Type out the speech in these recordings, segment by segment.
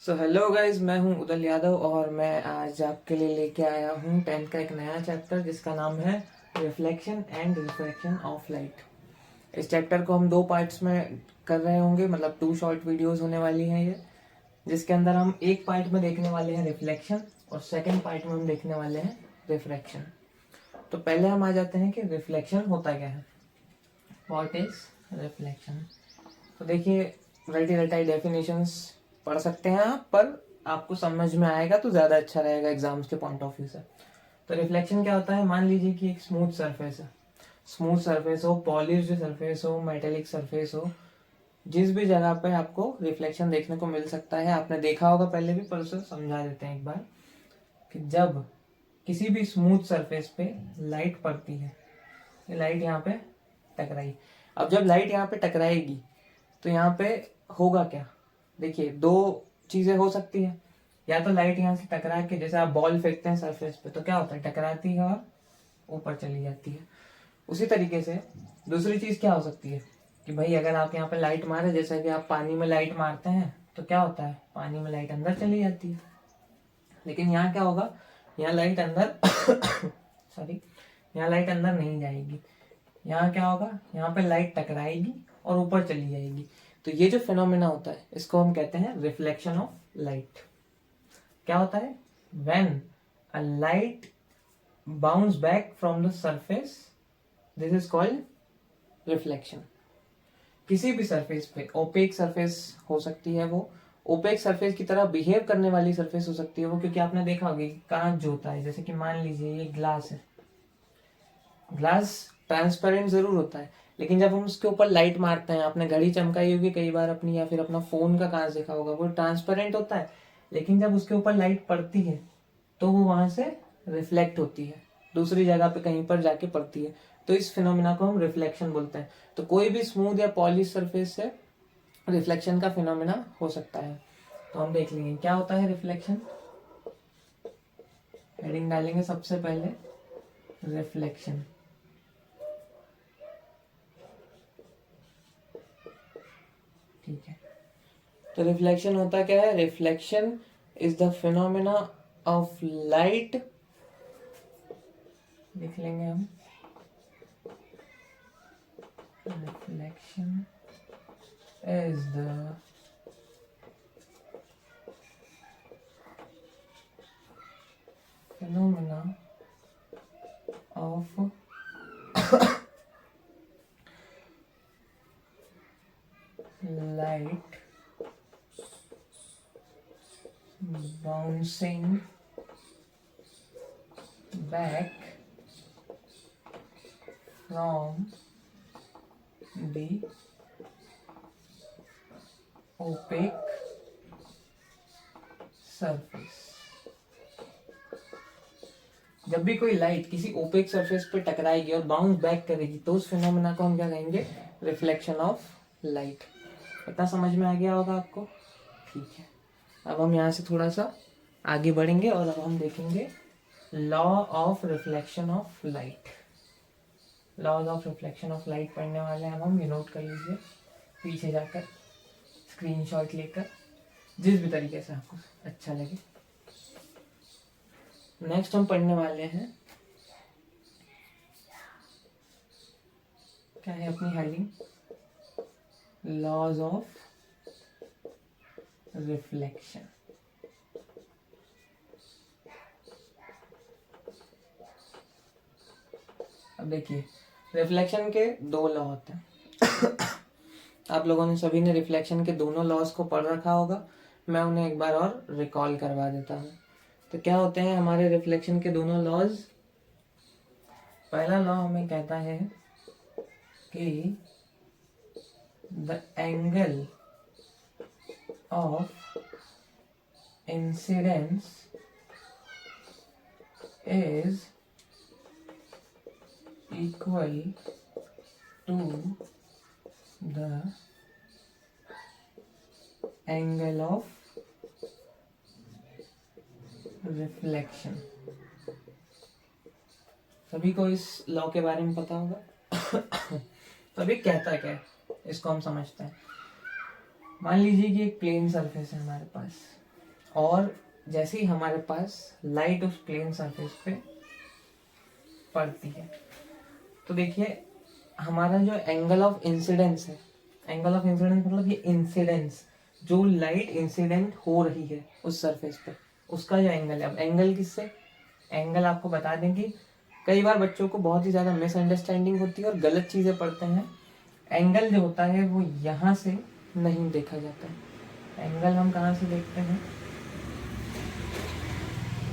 So hello guys, मैं हूं उदल यादव और मैं आज आपके लिए लेके आया हूं 10th का एक नया चैप्टर जिसका नाम है reflection and refraction of light. इस चैप्टर को हम 2 पार्ट्स में कर रहे होंगे, मतलब 2 शॉर्ट वीडियोस होने वाली हैं ये, जिसके अंदर हम एक पार्ट में देखने वाले हैं रिफ्लेक्शन और सेकेंड पार्ट में हम देखने वाले हैं रिफ्रैक्शन। तो पहले हम आ जाते हैं कि रिफ्लेक्शन होता क्या है। What is reflection? तो देखिए, रटी रटाई डेफिनेशंस पढ़ सकते हैं आप, पर आपको समझ में आएगा तो ज़्यादा अच्छा रहेगा एग्जाम्स के पॉइंट ऑफ व्यू से। तो रिफ्लेक्शन क्या होता है? मान लीजिए कि एक स्मूथ सरफेस है, स्मूथ सरफेस हो, पॉलिश्ड सरफेस हो, मेटेलिक सरफेस हो, जिस भी जगह पे आपको रिफ्लेक्शन देखने को मिल सकता है। आपने देखा होगा पहले भी, पर उसे समझा देते हैं एक बार कि जब किसी भी स्मूथ सरफेस पे लाइट पड़ती है, ये लाइट यहाँ पे टकराई। अब जब लाइट यहाँ पे टकराएगी तो यहाँ पे होगा क्या? देखिए, 2 चीजें हो सकती है। या तो लाइट यहाँ से टकरा के, जैसे आप बॉल फेंकते हैं सरफेस पे, तो क्या होता है? टकराती है और ऊपर चली जाती है। उसी तरीके से दूसरी चीज क्या हो सकती है कि भाई अगर आप यहाँ पे लाइट मारे, जैसे कि आप पानी में लाइट मारते हैं, तो क्या होता है? पानी में लाइट अंदर चली जाती है। लेकिन यहाँ क्या होगा? यहाँ लाइट अंदर सॉरी, यहाँ लाइट अंदर नहीं जाएगी। यहाँ क्या होगा? यहाँ पे लाइट टकराएगी और ऊपर चली जाएगी। तो ये जो फिनोमेना होता है, इसको हम कहते हैं रिफ्लेक्शन ऑफ लाइट। क्या होता है? When a light bounce back from the surface, this is called reflection. किसी भी सरफेस पे, ओपेक सरफेस हो सकती है वो, ओपेक सरफेस की तरह बिहेव करने वाली सरफेस हो सकती है वो, क्योंकि आपने देखा होगा कि कांच जो होता है, जैसे कि मान लीजिए ये ग्लास है, ग्लास ट्रांसपेरेंट जरूर होता है, लेकिन जब हम उसके ऊपर लाइट मारते हैं, आपने घड़ी चमकाई होगी कई बार अपनी, या फिर अपना फोन का कांच देखा होगा, वो ट्रांसपेरेंट होता है, लेकिन जब उसके ऊपर लाइट पड़ती है तो वो वहां से रिफ्लेक्ट होती है, दूसरी जगह पे कहीं पर जाके पड़ती है। तो इस फिनोमिना को हम रिफ्लेक्शन बोलते हैं। तो कोई भी स्मूथ या पॉलिश सरफेस से रिफ्लेक्शन का फिनोमिना हो सकता है। तो हम देख लेंगे क्या होता है रिफ्लेक्शन। हेडिंग डालेंगे सबसे पहले, रिफ्लेक्शन। ठीक है, तो रिफ्लेक्शन होता क्या है? Reflection is the phenomena of light, लिख लेंगे हम, reflection is the phenomena of light bouncing back from the opaque surface। जब भी कोई लाइट किसी ओपेक सरफेस पे टकराएगी और बाउंस बैक करेगी, तो उस फिनोमेना को हम क्या कहेंगे? Reflection of light. इतना समझ में आ गया होगा आपको? ठीक है, अब हम यहाँ से थोड़ा सा आगे बढ़ेंगे और अब हम देखेंगे law of reflection of light. Laws of reflection of light पढ़ने वाले हैं हम, ये नोट कर लीजिए पीछे जाकर, स्क्रीनशॉट लेकर, जिस भी तरीके से आपको अच्छा लगे। नेक्स्ट हम पढ़ने वाले हैं, क्या है अपनी हेडिंग? Laws of reflection. अब देखिए, रिफ्लेक्शन के 2 लॉ होते हैं। आप लोगों ने सभी ने रिफ्लेक्शन के दोनों लॉज को पढ़ रखा होगा, मैं उन्हें एक बार और रिकॉल करवा देता हूँ। तो क्या होते हैं हमारे रिफ्लेक्शन के दोनों लॉज? पहला लॉ हमें कहता है कि the angle of incidence is equal to the angle of reflection. सभी को इस लॉ के बारे में पता होगा। तो अभी कहता क्या है, इसको हम समझते हैं। मान लीजिए कि एक प्लेन सरफेस है हमारे पास, और जैसे ही हमारे पास लाइट उस प्लेन सरफेस पे पड़ती है तो देखिए हमारा जो एंगल ऑफ इंसिडेंस है, एंगल ऑफ इंसिडेंस मतलब ये इंसिडेंस, जो लाइट इंसिडेंट हो रही है उस सरफेस पे, उसका जो एंगल है। अब एंगल किससे, एंगल आपको बता दें कि कई बार बच्चों को बहुत ही ज़्यादा मिसअंडरस्टैंडिंग होती है और गलत चीज़ें पढ़ते हैं। एंगल जो होता है वो यहाँ से नहीं देखा जाता है। एंगल हम कहाँ से देखते हैं,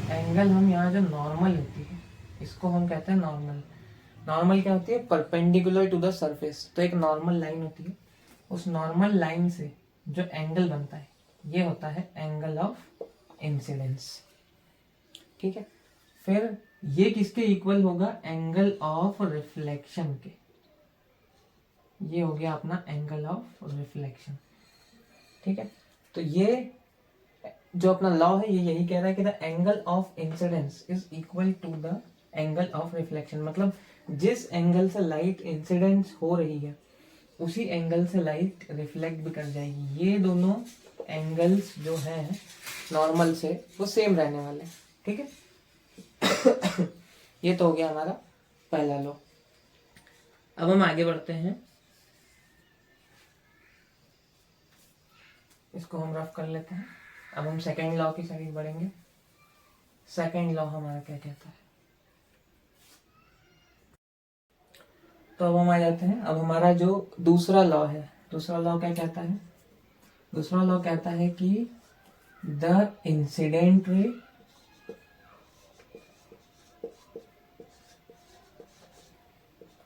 एंगल हम यहाँ जो नॉर्मल होती है इसको हम कहते हैं नॉर्मल। नॉर्मल क्या होती है, परपेंडिकुलर टू द सरफेस। तो एक नॉर्मल लाइन होती है, उस नॉर्मल लाइन से जो एंगल बनता है ये होता है एंगल ऑफ इंसिडेंस। ठीक है, फिर ये किसके इक्वल होगा, एंगल ऑफ रिफ्लेक्शन के। ये हो गया अपना एंगल ऑफ रिफ्लेक्शन। ठीक है, तो ये जो अपना लॉ है ये यही कह रहा है कि the angle of incidence is equal to the angle of reflection. मतलब जिस एंगल से लाइट इंसिडेंस हो रही है उसी एंगल से लाइट रिफ्लेक्ट भी कर जाएगी। ये दोनों एंगल्स जो हैं नॉर्मल से वो सेम रहने वाले हैं। ठीक है ये तो हो गया हमारा पहला लॉ। अब हम आगे बढ़ते हैं, इसको हम रफ कर लेते हैं। अब हम सेकेंड लॉ की साइड बढ़ेंगे। सेकेंड लॉ हमारा क्या कहता है, तो अब हम आ जाते हैं। अब हमारा जो दूसरा लॉ है, दूसरा लॉ क्या कहता है, दूसरा लॉ कहता है कि द इंसिडेंट रे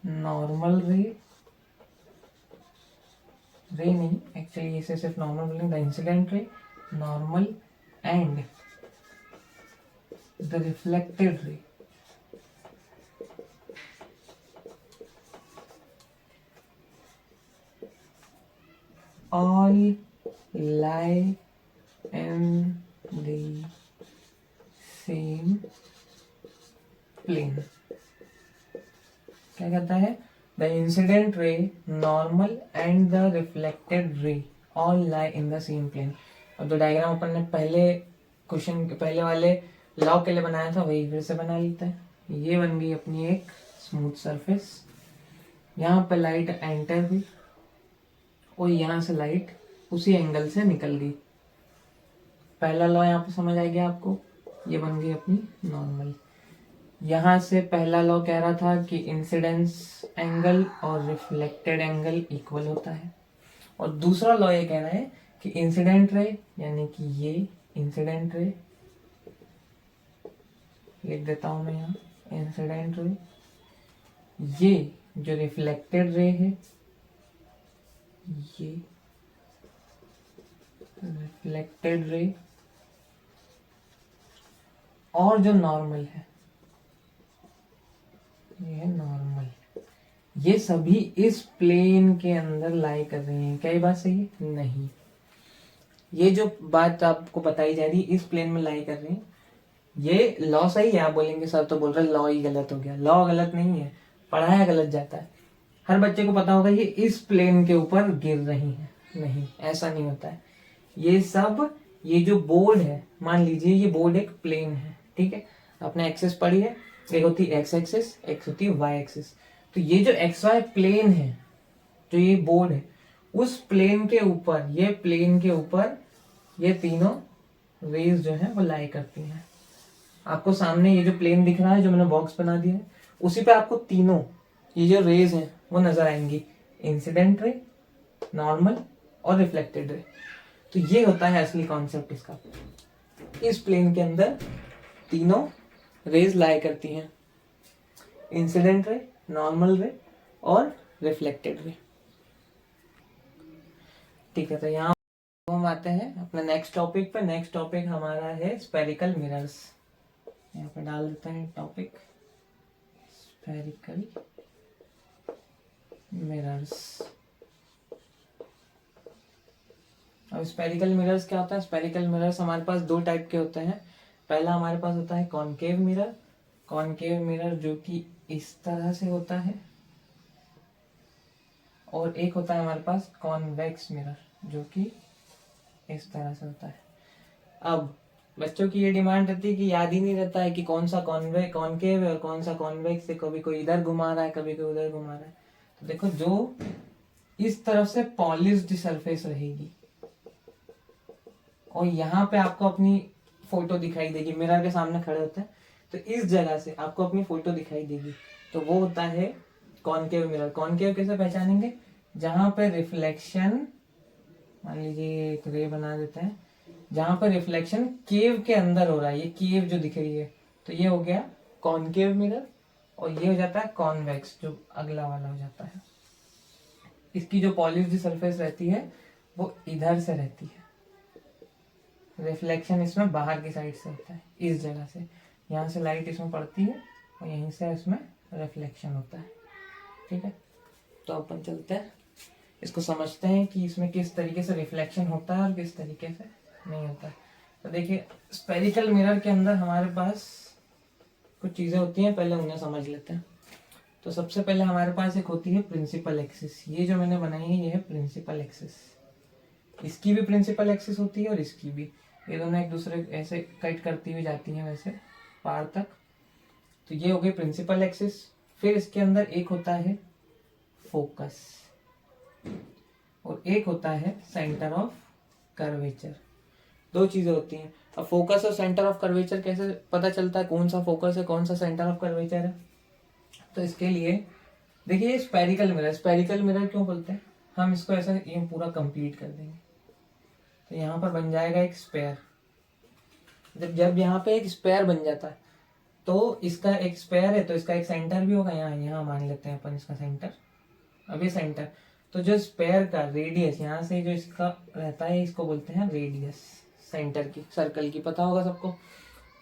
नॉर्मल रे, रे नहीं एक्चुअली इसे सिर्फ नॉर्मल बोलेंगे, the incident ray normal and the reflected रे all lie in the same plane। क्या कहता है, the incident ray normal and the reflected ray all lie in the same plane. और जो डायग्राम अपन ने पहले क्वेश्चन के पहले वाले लॉ के लिए बनाया था वही फिर से बना लेते हैं। ये बन गई अपनी एक स्मूथ सरफेस, यहाँ पे लाइट एंटर हुई और यहाँ से लाइट उसी एंगल से निकल गई। पहला लॉ यहाँ पे समझ आ गया आपको, ये बन गई अपनी नॉर्मल। यहाँ से पहला लॉ कह रहा था कि इंसिडेंस एंगल और रिफ्लेक्टेड एंगल इक्वल होता है, और दूसरा लॉ ये कह रहा है कि इंसिडेंट रे यानी कि ये इंसिडेंट रे, लिख देता हूं मैं यहाँ इंसिडेंट रे, ये जो रिफ्लेक्टेड रे है ये रिफ्लेक्टेड रे, और जो नॉर्मल है ये है नॉर्मल, ये सभी इस प्लेन के अंदर लाई कर रहे हैं। क्या ये बात सही है, नहीं, ये जो बात आपको बताई जा रही है इस प्लेन में लाई कर रहे हैं, ये लॉ सही है। आप बोलेंगे सर तो बोल रहे लॉ ही गलत हो गया, लॉ गलत नहीं है, पढ़ाया गलत जाता है। हर बच्चे को पता होगा ये इस प्लेन के ऊपर गिर रही है, नहीं ऐसा नहीं होता है। ये सब, ये जो बोर्ड है, मान लीजिए ये बोर्ड एक प्लेन है, ठीक है, आपने एक्सेस पढ़ी है, एक होती है एक्स एक्सिस, एक होती है वाई एक्सिस। तो ये जो एक्स वाई प्लेन है, जो ये बोर्ड है, उस प्लेन के ऊपर, ये प्लेन के ऊपर ये तीनों रेज जो है वो लाई करती हैं। आपको सामने ये जो प्लेन दिख रहा है, जो मैंने बॉक्स बना दिया है, उसी पे आपको तीनों ये जो रेज हैं वो नजर आएंगी, इंसिडेंट रे, नॉर्मल और रिफ्लेक्टेड रे। तो ये होता है असली कॉन्सेप्ट इसका, इस प्लेन के अंदर तीनों रेज लाई करती हैं, इंसिडेंट रे, नॉर्मल रे और रिफ्लेक्टेड रे। ठीक है, तो यहाँ हम आते हैं अपने नेक्स्ट टॉपिक पे। नेक्स्ट टॉपिक हमारा है स्पेरिकल मिरर्स। यहाँ पे डाल देते हैं टॉपिक स्पेरिकल मिरर्स। अब स्पेरिकल मिरर्स क्या होता है, स्पेरिकल मिरर्स हमारे पास दो टाइप के होते हैं। पहला हमारे पास होता है कॉनकेव मिरर, कॉनकेव मिरर जो कि इस तरह से होता है, और एक होता है हमारे पास कॉन्वेक्स मिरर जो कि इस तरह से होता है। अब बच्चों की ये डिमांड रहती है कि याद ही नहीं रहता है कि कौन सा कॉनकेव है और कौन सा कॉन्वेक्स है, कभी कोई इधर घुमा रहा है, कभी कोई उधर घुमा रहा है। तो देखो, जो इस तरफ से पॉलिश्ड सरफेस रहेगी और यहाँ पे आपको अपनी फोटो दिखाई देगी, मिरर के सामने खड़े होते हैं तो इस जगह से आपको अपनी फोटो दिखाई देगी, तो वो होता है कॉनकेव मिरर। कॉनकेव कैसे पहचानेंगे? जहां पे रिफ्लेक्शन, मान लीजिए एक रे बना देते हैं, जहां पर रिफ्लेक्शन केव के अंदर हो रहा है, ये केव जो दिख रही है, तो ये हो गया कॉनकेव मिरर। और ये हो जाता है कॉन्वेक्स, जो अगला वाला हो जाता है। इसकी जो पॉलिश्ड सरफेस रहती है वो इधर से रहती है, रिफ्लेक्शन इसमें बाहर की साइड से होता है, इस जगह से। यहाँ से लाइट इसमें पड़ती है और यहीं से इसमें रिफ्लेक्शन होता है। ठीक है, तो अपन चलते हैं, इसको समझते हैं कि इसमें किस तरीके से रिफ्लेक्शन होता है और किस तरीके से नहीं होता है। तो देखिए, स्पेरिकल मिरर के अंदर हमारे पास कुछ चीजें होती हैं, पहले उन्हें समझ लेते हैं। तो सबसे पहले हमारे पास एक होती है प्रिंसिपल एक्सिस। ये जो मैंने बनाई है ये है प्रिंसिपल एक्सिस। इसकी भी प्रिंसिपल एक्सिस होती है और इसकी भी, ये दोनों एक दूसरे ऐसे कट करती हुई जाती हैं वैसे पार तक। तो ये हो गई प्रिंसिपल एक्सिस। फिर इसके अंदर एक होता है फोकस और एक होता है सेंटर ऑफ कर्वेचर। दो चीजें होती हैं। अब फोकस और सेंटर ऑफ कर्वेचर कैसे पता चलता है, कौन सा फोकस है कौन सा सेंटर ऑफ कर्वेचर है? तो इसके लिए देखिए, ये स्पेरिकल मिरर, स्पेरिकल मिरर क्यों बोलते हैं? हम इसको ऐसा ये पूरा कंप्लीट कर देंगे तो यहाँ पर बन जाएगा एक स्पेयर। जब यहाँ पे एक स्पेयर बन जाता है तो इसका एक स्पेयर है तो इसका एक सेंटर भी होगा, यहाँ मान लेते हैं अपन इसका सेंटर। अब ये सेंटर, तो जो स्पेयर का रेडियस यहाँ से जो इसका रहता है इसको बोलते हैं रेडियस, सेंटर की, सर्कल की, पता होगा सबको।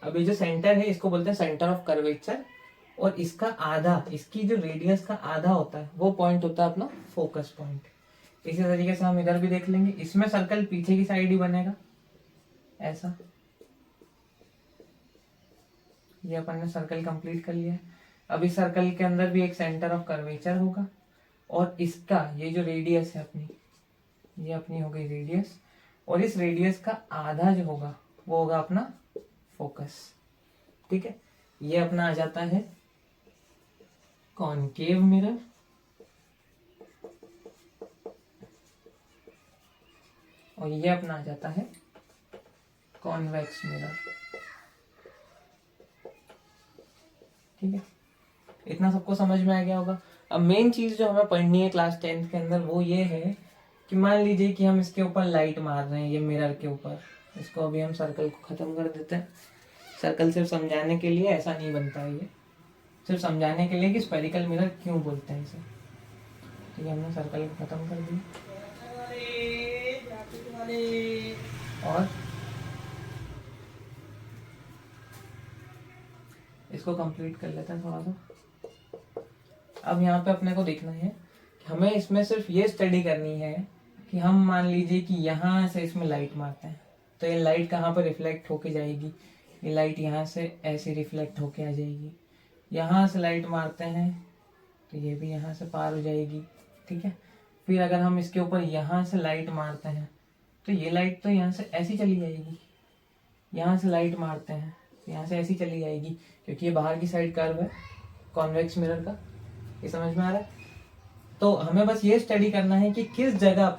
अब ये जो सेंटर है इसको बोलते हैं सेंटर ऑफ कर्वेचर, और इसका आधा, इसकी जो रेडियस का आधा होता है वो पॉइंट होता है अपना फोकस पॉइंट। इसी तरीके से हम इधर भी देख लेंगे, इसमें सर्कल पीछे की साइड ही बनेगा ऐसा। ये अपन ने सर्कल कंप्लीट कर लिया है। अब इस सर्कल के अंदर भी एक सेंटर ऑफ कर्वेचर होगा और इसका ये जो रेडियस है अपनी, ये अपनी हो गई रेडियस, और इस रेडियस का आधा जो होगा वो होगा अपना फोकस। ठीक है, ये अपना आ जाता है कॉनकेव मिरर और ये अपना आ जाता है कॉन्वेक्स मिरर। ठीक है, इतना सबको समझ में आ गया होगा। अब मेन चीज जो हमें पढ़नी है क्लास 10th के अंदर वो ये है कि मान लीजिए कि हम इसके ऊपर लाइट मार रहे हैं, ये मिरर के ऊपर। इसको अभी हम सर्कल को खत्म कर देते हैं। सर्कल सिर्फ समझाने के लिए, ऐसा नहीं बनता है, ये सिर्फ समझाने के लिए कि स्पेरिकल मिरर क्यों बोलते हैं इसे। ठीक है, हमने सर्कल को खत्म कर दिया और इसको कंप्लीट कर लेते हैं थोड़ा सा। अब यहाँ पे अपने को देखना है कि हमें इसमें सिर्फ ये स्टडी करनी है कि हम मान लीजिए कि यहाँ से इसमें लाइट मारते हैं तो ये लाइट कहाँ पर रिफ्लेक्ट होके जाएगी, ये लाइट यहाँ से ऐसे रिफ्लेक्ट होके आ जाएगी। यहाँ से लाइट मारते हैं तो ये भी यहाँ से पार हो जाएगी। ठीक है, फिर अगर हम इसके ऊपर यहाँ से लाइट मारते हैं तो ये लाइट तो यहाँ से ऐसी चली जाएगी। यहाँ से लाइट मारते हैं तो यहाँ से ऐसी चली जाएगी क्योंकि ये बाहर की साइड कर्व है कॉन्वेक्स मिरर का। ये समझ में आ रहा है? तो हमें बस ये स्टडी करना है कि किस जगह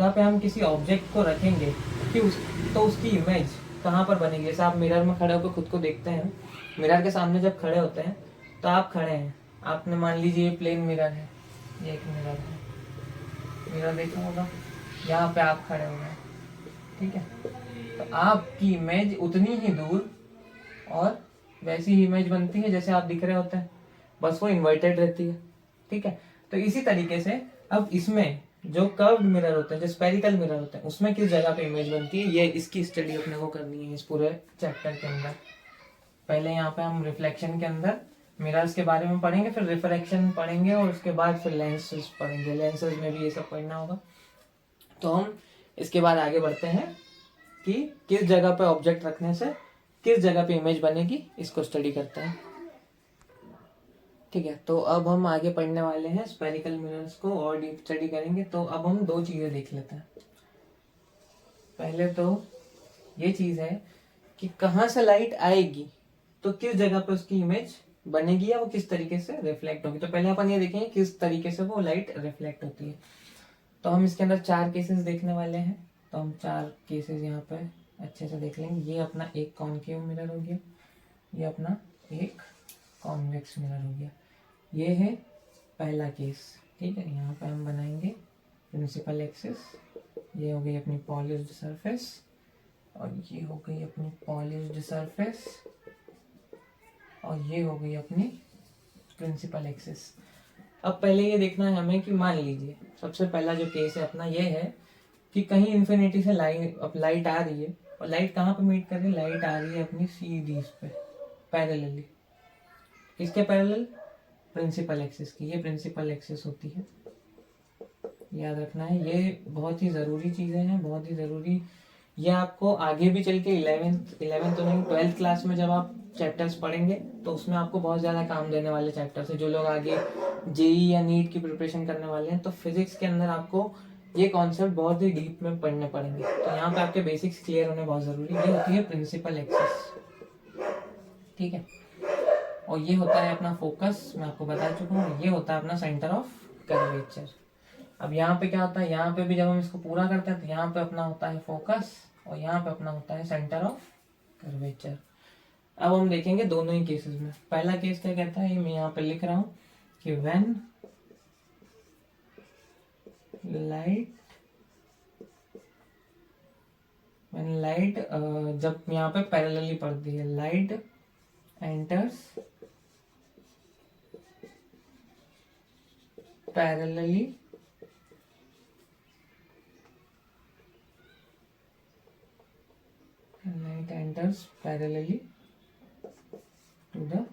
पे हम किसी ऑब्जेक्ट को रखेंगे कि तो उसकी इमेज कहाँ पर बनेगी। जैसे आप मिरर में खड़े होकर खुद को देखते हैं, मिरर के सामने जब खड़े होते हैं तो आप खड़े हैं, आपने मान लीजिए ये प्लेन मिरर है, ये एक मिरर है, मिरर देखा होगा, यहाँ पे आप खड़े हुए हैं। ठीक है, तो आपकी इमेज उतनी ही दूर और वैसी ही इमेज बनती है जैसे आप दिख रहे होते हैं, बस वो इन्वर्टेड रहती है। ठीक है, तो इसी तरीके से अब इसमें जो कर्व्ड मिरर होते हैं, जो स्पेरिकल मिरर होते हैं, उसमें किस जगह पे इमेज बनती है, ये इसकी स्टडी अपने को करनी है इस पूरे चैप्टर के अंदर। पहले यहाँ पे हम रिफ्लेक्शन के अंदर मिरर्स के बारे में पढ़ेंगे, फिर रिफ्रैक्शन पढ़ेंगे और उसके बाद फिर लेंसेज पढ़ेंगे। लेंसेज में भी ये सब पढ़ना होगा। तो हम इसके बाद आगे बढ़ते हैं कि किस जगह पे ऑब्जेक्ट रखने से किस जगह पे इमेज बनेगी, इसको स्टडी करते हैं। ठीक है, तो अब हम आगे पढ़ने वाले हैं स्पेरिकल मिरर्स को और डीप स्टडी करेंगे। तो अब हम दो चीजें देख लेते हैं। पहले तो ये चीज है कि कहाँ से लाइट आएगी तो किस जगह पे उसकी इमेज बनेगी या वो किस तरीके से रिफ्लेक्ट होगी। तो पहले अपन ये देखेंगे किस तरीके से वो लाइट रिफ्लेक्ट होती है। तो हम इसके अंदर 4 केसेस देखने वाले हैं। तो हम 4 केसेस यहाँ पे अच्छे से देख लेंगे। ये अपना एक कॉन्केव मिरर हो गया, ये अपना एक कॉन्वेक्स मिरर हो गया। ये है पहला केस, ठीक है। यहाँ पे हम बनाएंगे प्रिंसिपल एक्सिस, ये हो गई अपनी पॉलिश्ड सरफेस और ये हो गई अपनी पॉलिश्ड सरफेस और ये हो गई अपनी प्रिंसिपल एक्सिस। अब पहले ये देखना है हमें कि मान लीजिए सबसे पहला जो केस है अपना ये है कि कहीं इन्फिनिटी से लाइट आ रही है और लाइट कहाँ पे मीट कर रही है, लाइट आ रही है अपनी सीरीज पे पैरेलली। किसके पैरेलल, प्रिंसिपल एक्सिस की। ये प्रिंसिपल एक्सिस होती है, याद रखना है। ये बहुत ही ज़रूरी चीज़ें हैं, बहुत ही ज़रूरी। ये आपको आगे भी चल के 11th तो नहीं 12th क्लास में जब आप चैप्टर्स पढ़ेंगे तो उसमें आपको बहुत ज़्यादा काम देने वाले चैप्टर्स है। जो लोग आगे जेई या नीट की प्रिपरेशन करने वाले हैं तो फिजिक्स के अंदर आपको ये कॉन्सेप्ट बहुत ही डीप में पढ़ने पड़ेंगे। तो यहाँ पे आपके बेसिक्स क्लियर होने बहुत ज़रूरी। ये होती है प्रिंसिपल एक्सिस, ठीक है। और ये होता है अपना फोकस, मैं आपको बता चुका हूँ। ये होता है अपना सेंटर ऑफ कर्वेचर। अब यहाँ पे क्या होता है, यहाँ पे भी जब हम इसको पूरा करते हैं तो यहाँ पे अपना होता है फोकस और यहाँ पे अपना होता है सेंटर ऑफ कर्वेचर। अब हम देखेंगे दोनों ही केसेस में। पहला केस क्या कहता है, मैं यहाँ पे लिख रहा हूँ कि व्हेन लाइट जब यहाँ पे पैरेलली पड़ती है, light enters parallelly to the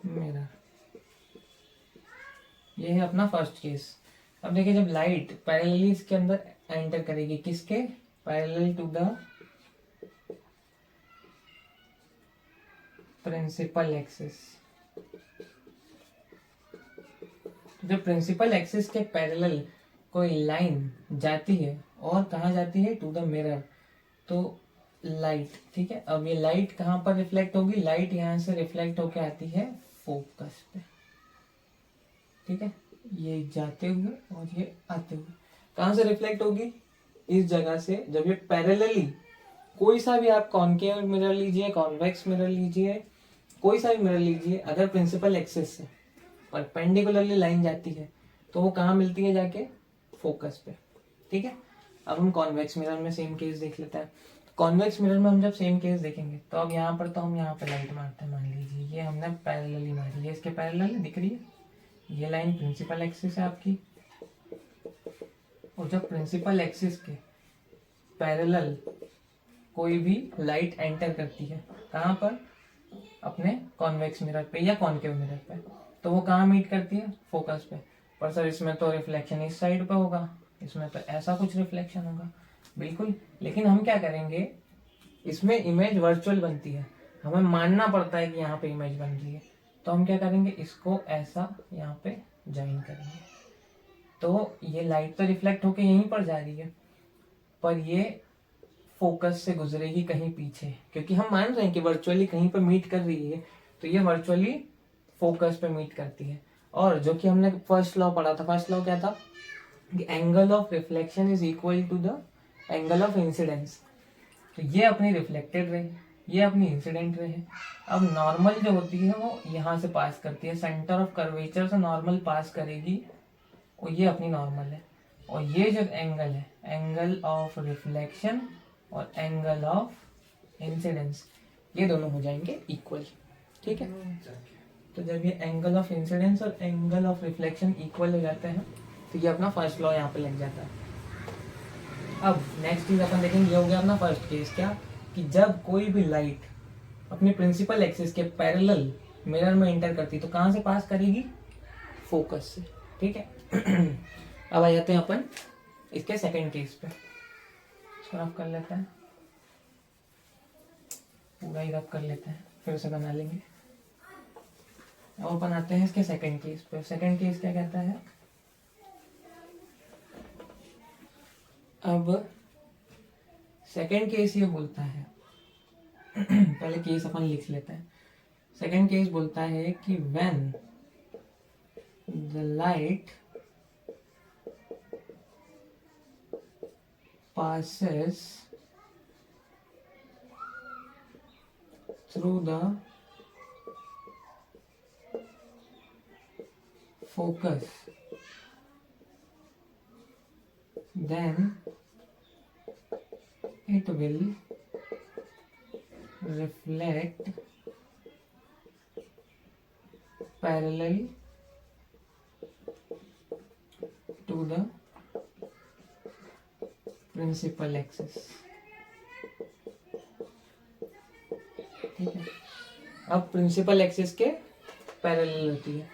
mirror. ये है अपना फर्स्ट केस। अब देखिए जब लाइट पैरेलली इसके अंदर एंटर करेगी, किसके, parallel to the principal axis. जब प्रिंसिपल एक्सिस के पैरेलल कोई लाइन जाती है और कहाँ जाती है, टू द मिरर, तो लाइट, ठीक है। अब ये लाइट कहाँ पर रिफ्लेक्ट होगी, लाइट यहाँ से रिफ्लेक्ट होके आती है फोकस पे, ठीक है। ये जाते हुए और ये आते हुए कहाँ से रिफ्लेक्ट होगी, इस जगह से। जब ये पैरेलली, कोई सा भी आप कॉन्केव मिरर लीजिए, कॉन्वेक्स मिरर लीजिए, कोई सा भी मिरर लीजिए, अगर प्रिंसिपल एक्सिस से परपेंडिकुलरली लाइन जाती है तो वो कहाँ मिलती है, जाके फोकस पे, ठीक है। अब हम कॉन्वेक्स मिरर में सेम केस देख लेते हैं। कॉन्वेक्स मिरर में हम जब सेम केस देखेंगे तो अब यहाँ पर तो हम यहाँ पे लाइट मारते हैं, मान लीजिए ये हमने पैरेलली मारी है, इसके पैरेलल दिख रही है, ये लाइन प्रिंसिपल एक्सिस है आपकी। और जब प्रिंसिपल एक्सिस के पैरेलल कोई भी लाइट एंटर करती है, कहाँ पर, अपने कॉन्वेक्स मिरर पे या कॉन्केव मिरर पे, तो वो कहाँ मीट करती है, फोकस पे। पर सर इसमें तो रिफ्लेक्शन इस साइड पे होगा, इसमें तो ऐसा कुछ रिफ्लेक्शन होगा, बिल्कुल। लेकिन हम क्या करेंगे, इसमें इमेज वर्चुअल बनती है, हमें मानना पड़ता है कि यहाँ पे इमेज बन रही है। तो हम क्या करेंगे, इसको ऐसा यहाँ पे ज्वाइन करेंगे, तो ये लाइट तो रिफ्लेक्ट होके यहीं पर जा रही है, पर ये फोकस से गुजरेगी कहीं पीछे, क्योंकि हम मान रहे हैं कि वर्चुअली कहीं पर मीट कर रही है, तो ये वर्चुअली फोकस पे मीट करती है। और जो कि हमने फर्स्ट लॉ पढ़ा था, फर्स्ट लॉ क्या था कि angle of reflection is equal to the angle of incidence. तो ये अपनी रिफ्लेक्टेड रे, ये अपनी इंसिडेंट रे है। अब नॉर्मल जो होती है वो यहाँ से पास करती है, सेंटर ऑफ कर्वेचर से नॉर्मल पास करेगी, और ये अपनी नॉर्मल है। और ये जो एंगल है, एंगल ऑफ रिफ्लेक्शन और एंगल ऑफ इंसिडेंस, ये दोनों हो जाएंगे इक्वल, ठीक है। तो जब ये एंगल ऑफ इंसिडेंस और एंगल ऑफ रिफ्लेक्शन इक्वल हो जाते हैं तो ये अपना फर्स्ट लॉ यहाँ पे लग जाता है। अब नेक्स्ट चीज अपन देखेंगे, ये हो गया अपना फर्स्ट केस, क्या कि जब कोई भी लाइट अपनी प्रिंसिपल एक्सिस के पैरेलल मिरर में एंटर करती तो कहाँ से पास करेगी, फोकस से, ठीक है। अब आ जाते हैं अपन इसके सेकंड केस पे, इसको रफ कर लेते हैं, पूरा ही रफ कर लेते हैं, फिर से बना लेंगे। और बनाते हैं इसके सेकंड केस पे। सेकंड केस क्या कहता है, अब सेकेंड केस ये बोलता है पहले केस अपन लिख लेते हैं। सेकेंड केस बोलता है कि when the light passes through the focus, then it will reflect parallel to the principal axis. ठीक है, अब प्रिंसिपल एक्सिस के पैरेलल होती है।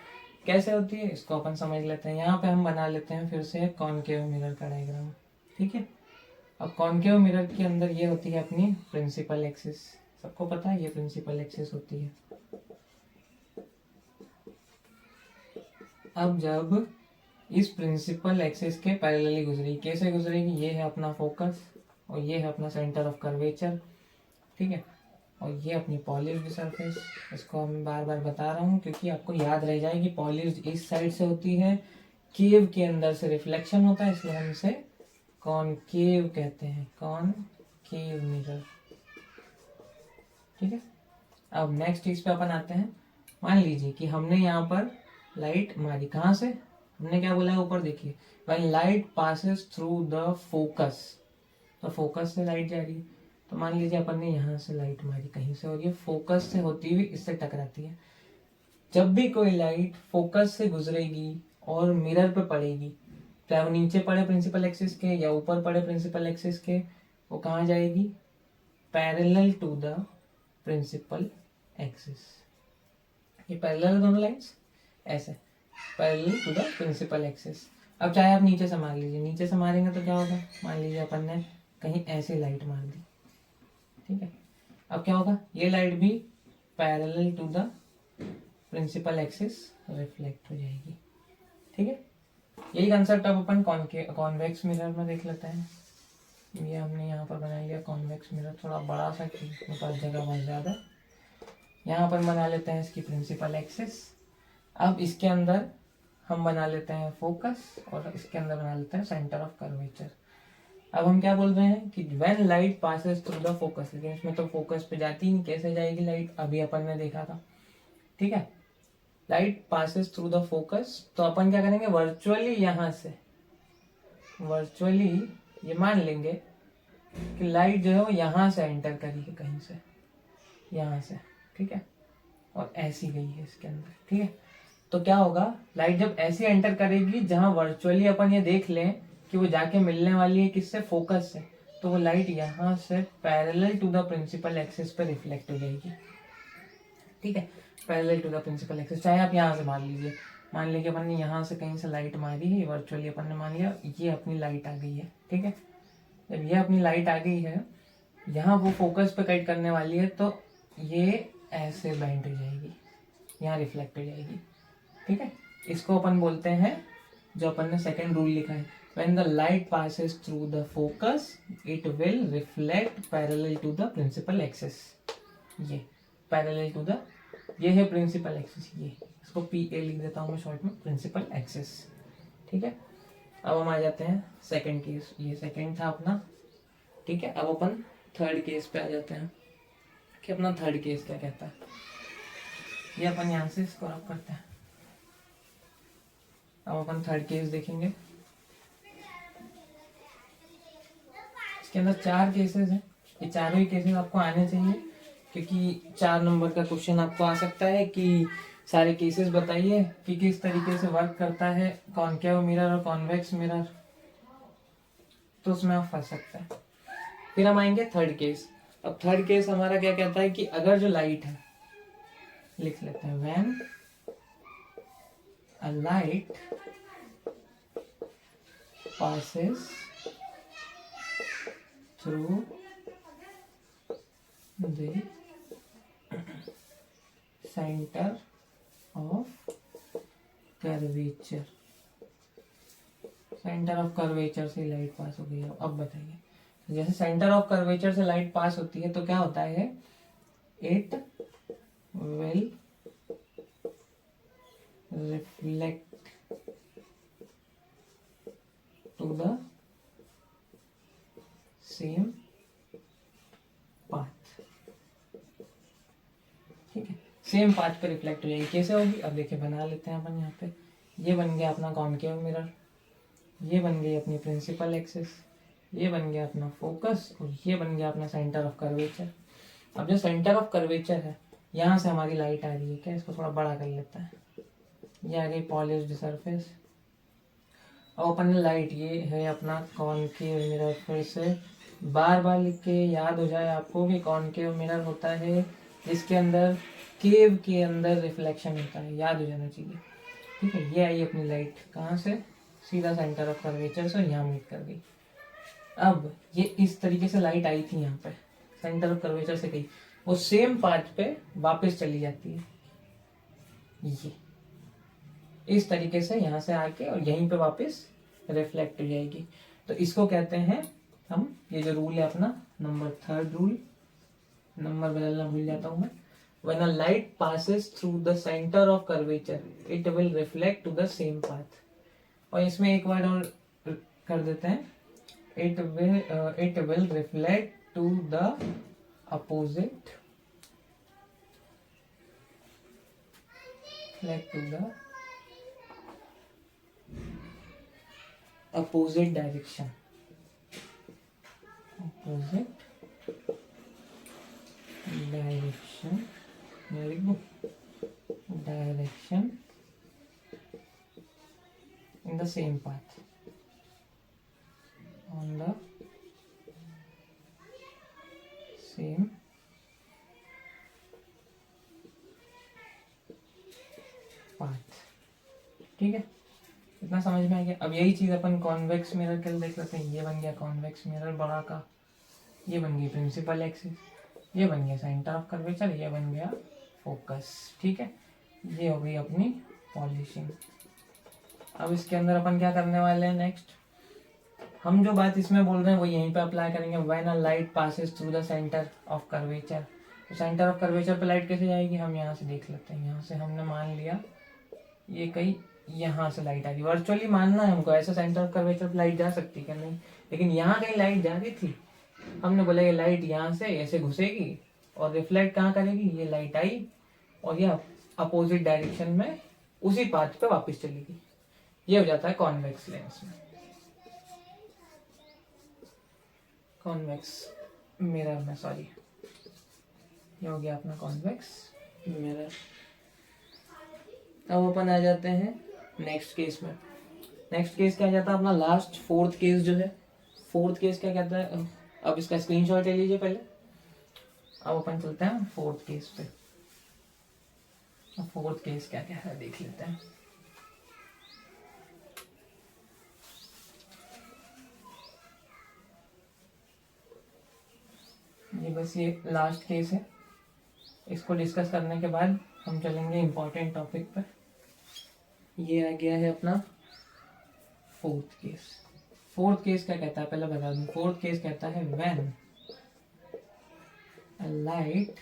कैसे होती है इसको अपन समझ लेते हैं। यहाँ पे हम बना लेते हैं फिर से कॉनकेव मिरर का डायग्राम। ठीक है, अब कॉनकेव मिरर के अंदर ये होती है अपनी प्रिंसिपल एक्सिस। सबको पता है ये प्रिंसिपल एक्सिस होती है। अब जब इस प्रिंसिपल एक्सिस के पैरेलली गुजरेगी, कैसे गुजरेगी, ये है अपना फोकस और ये है अपना सेंटर ऑफ कर्वेचर। ठीक है, और ये अपनी पॉलिश्ड सरफेस। इसको मैं बार बार बता रहा हूँ क्योंकि आपको याद रह जाएगी। पॉलिश्ड इस साइड से होती है, केव के अंदर से रिफ्लेक्शन होता है, इसलिए हम इसे कॉनकेव कहते हैं, कॉनकेव मिरर। ठीक है, अब नेक्स्ट चीज पे अपन आते हैं। मान लीजिए कि हमने यहाँ पर लाइट मारी, कहाँ से, हमने क्या बोला है ऊपर देखिए, when light passes through the focus, तो फोकस से लाइट जा रही है। तो मान लीजिए अपन ने यहाँ से लाइट मारी कहीं से और ये फोकस से होती हुई इससे टकराती है। जब भी कोई लाइट फोकस से गुजरेगी और मिरर पे पड़ेगी, चाहे वो नीचे पड़े प्रिंसिपल एक्सिस के या ऊपर पड़े प्रिंसिपल एक्सिस के, वो कहाँ जाएगी, parallel to the principal axis. ये पैरेलल दोनों लाइन्स ऐसे parallel to the principal axis. अब चाहे आप नीचे से मार लीजिए, नीचे से मारेंगे तो क्या होगा, मान लीजिए अपन ने कहीं ऐसे लाइट मार दी। ठीक है, अब क्या होगा, ये लाइट भी parallel to the principal axis reflect हो जाएगी। ठीक है, यही कंसेप्ट अब अपन कॉन्वेक्स मिरर में देख लेते हैं। ये हमने यहाँ पर बना लिया कॉन्वेक्स मिरर, थोड़ा बड़ा सा, मेरे पास जगह बहुत ज़्यादा। यहाँ पर बना लेते हैं इसकी प्रिंसिपल एक्सिस। अब इसके अंदर हम बना लेते हैं फोकस और इसके अंदर बना लेते हैं सेंटर ऑफ कर्वेचर। अब हम क्या बोल रहे हैं कि when light passes through the focus, लेकिन इसमें तो फोकस पे जाती ही नहीं, कैसे जाएगी लाइट, अभी अपन ने देखा था। ठीक है, light passes through the focus, तो अपन क्या करेंगे, वर्चुअली यहाँ से, वर्चुअली ये मान लेंगे कि लाइट जो है वो यहाँ से एंटर करी है, कहीं से, यहाँ से। ठीक है, और ऐसी गई है इसके अंदर। ठीक है, तो क्या होगा, लाइट जब ऐसी एंटर करेगी जहां वर्चुअली अपन ये देख लें कि वो जाके मिलने वाली है किससे, फोकस से, तो वो लाइट यहाँ से parallel to the principal axis पे रिफ्लेक्ट हो जाएगी। ठीक है, parallel to the principal axis. चाहे आप यहाँ से मान लीजिए, मान लीजिए अपन ने यहाँ से कहीं से लाइट मारी है, वर्चुअली अपन ने मान लिया ये अपनी लाइट आ गई है। ठीक है, जब ये अपनी लाइट आ गई है, यहाँ वो फोकस पे कट करने वाली है, तो ये ऐसे बेंड हो जाएगी, यहाँ रिफ्लेक्ट हो जाएगी। ठीक है, इसको अपन बोलते हैं, जो अपन ने सेकेंड रूल लिखा है, when the light passes through the focus it will reflect parallel to the principal axis। ये parallel to the, ये है प्रिंसिपल एक्सिस, ये इसको PA लिख देता हूँ मैं शॉर्ट में, प्रिंसिपल एक्सिस। ठीक है, अब हम आ जाते हैं सेकेंड केस, ये सेकेंड था अपना। ठीक है, अब अपन थर्ड केस पे आ जाते हैं कि अपना थर्ड केस क्या कहता है। ये अपन यहाँ से इसको रब करते हैं। अब अपन थर्ड केस देखेंगे। इसके अंदर 4 केसेस हैं, ये चारों ही केसेस आपको आने चाहिए क्योंकि 4 नंबर का क्वेश्चन आपको आ सकता है कि सारे केसेस बताइए कि किस तरीके से वर्क करता है कॉनकेव मिरर और कॉन्वेक्स मिरर, तो उसमें आप फंस सकते हैं। फिर हम आएंगे थर्ड केस। अब थर्ड केस हमारा क्या कहता है कि अगर जो लाइट है, लिख लेते हैं, when a light passes through the center of curvature, centre of curvature से लाइट पास हो गई है। अब बताइए जैसे सेंटर ऑफ कर्वेचर से लाइट पास होती है तो क्या होता है, it will reflect to the same path. ठीक है, सेम पाथ पे रिफ्लेक्ट हो जाएगी। कैसे होगी, अब देखिए बना लेते हैं अपन। यहाँ पे ये बन गया अपना कॉनकेव मिरर, ये बन गई अपनी प्रिंसिपल एक्सिस, ये बन गया अपना फोकस, और ये बन गया अपना सेंटर ऑफ कर्वेचर। अब जो सेंटर ऑफ कर्वेचर है, यहाँ से हमारी लाइट आ रही है, क्या इसको थोड़ा बड़ा कर लेता है, ये आ गई पॉलिश्ड सरफेस। अब अपन ने लाइट, ये है अपना कॉनकेव मिरर। फिर से बार बार लिख के याद हो जाए आपको कि कॉनकेव मिरर होता है जिसके अंदर, केव के अंदर रिफ्लेक्शन होता है, याद हो जाना चाहिए। ठीक है, ये आई अपनी लाइट कहाँ से, सीधा सेंटर ऑफ कर्वेचर से यहाँ मीट कर गई। अब ये इस तरीके से लाइट आई थी यहाँ पे, सेंटर ऑफ कर्वेचर से गई, वो सेम पाथ पे वापस चली जाती है, ये इस तरीके से यहाँ से आके और यहीं पे वापस रिफ्लेक्ट हो जाएगी। तो इसको कहते हैं हम, ये जो रूल है अपना नंबर 3 रूल, नंबर बदलना भूल जाता हूँ मैं, when a light passes through the center of curvature it will reflect to the same path। और इसमें एक वर्ड और कर देते हैं, it will reflect to the opposite, reflect to the opposite direction, opposite direction, very good, direction in the same path, on the same path। ठीक है, इतना समझ में आ गया। अब यही चीज अपन कॉन्वेक्स मिरर के लिए देख लेते हैं। ये बन गया कॉन्वेक्स मिरर बड़ा का, ये बन गई प्रिंसिपल एक्सिस, ये बन गया सेंटर ऑफ कर्वेचर, ये बन गया फोकस। ठीक है, ये हो गई अपनी पॉलिशिंग। अब इसके अंदर अपन क्या करने वाले हैं, नेक्स्ट हम जो बात इसमें बोल रहे हैं वो यहीं पे अप्लाई करेंगे। When a light passes through the centre of curvature, तो सेंटर ऑफ कर्वेचर पे लाइट कैसे जाएगी, हम यहाँ से देख लेते हैं। यहाँ से हमने मान लिया ये कहीं यहाँ से लाइट आ रही, वर्चुअली मानना है हमको, ऐसा सेंटर ऑफ कर्वेचर पे लाइट जा सकती क्या, नहीं, लेकिन यहाँ कहीं लाइट जा रही थी। हमने बोला ये लाइट यहाँ से ऐसे घुसेगी और रिफ्लेक्ट कहाँ करेगी, ये लाइट आई और ये अपोजिट डायरेक्शन में उसी पाथ पे वापस चलेगी। ये हो जाता है कॉन्वेक्स लेंस में, कॉन्वेक्स मिरर में, सॉरी, ये हो गया अपना कॉन्वेक्स मिरर। अब अपन आ जाते हैं नेक्स्ट केस में। नेक्स्ट केस क्या जाता है अपना, लास्ट फोर्थ केस जो है। फोर्थ केस क्या कहता है, अब इसका स्क्रीनशॉट ले लीजिए पहले। अब अपन चलते हैं फोर्थ केस पे। फोर्थ केस क्या क्या है देख लेते हैं। ये बस ये लास्ट केस है, इसको डिस्कस करने के बाद हम चलेंगे इम्पोर्टेंट टॉपिक पर। ये आ गया है अपना फोर्थ केस। फोर्थ केस क्या कहता है पहले बता दूं। फोर्थ केस कहता है व्हेन a light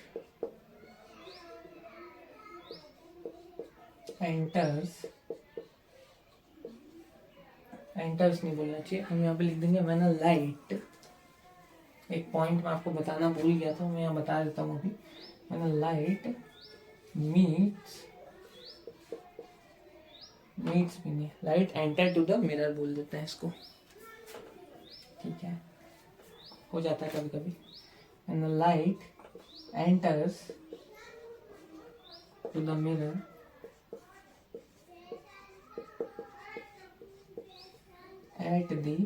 enters नहीं बोलना चाहिए, हम यहाँ पे लिख देंगे when a light, एक पॉइंट मैं आपको बताना भूल गया था, मैं यहाँ बता देता हूँ अभी। when a light meets भी नहीं, light enter to the mirror बोल देते हैं इसको, ठीक है, हो जाता है कभी कभी। when the light enters to the mirror at the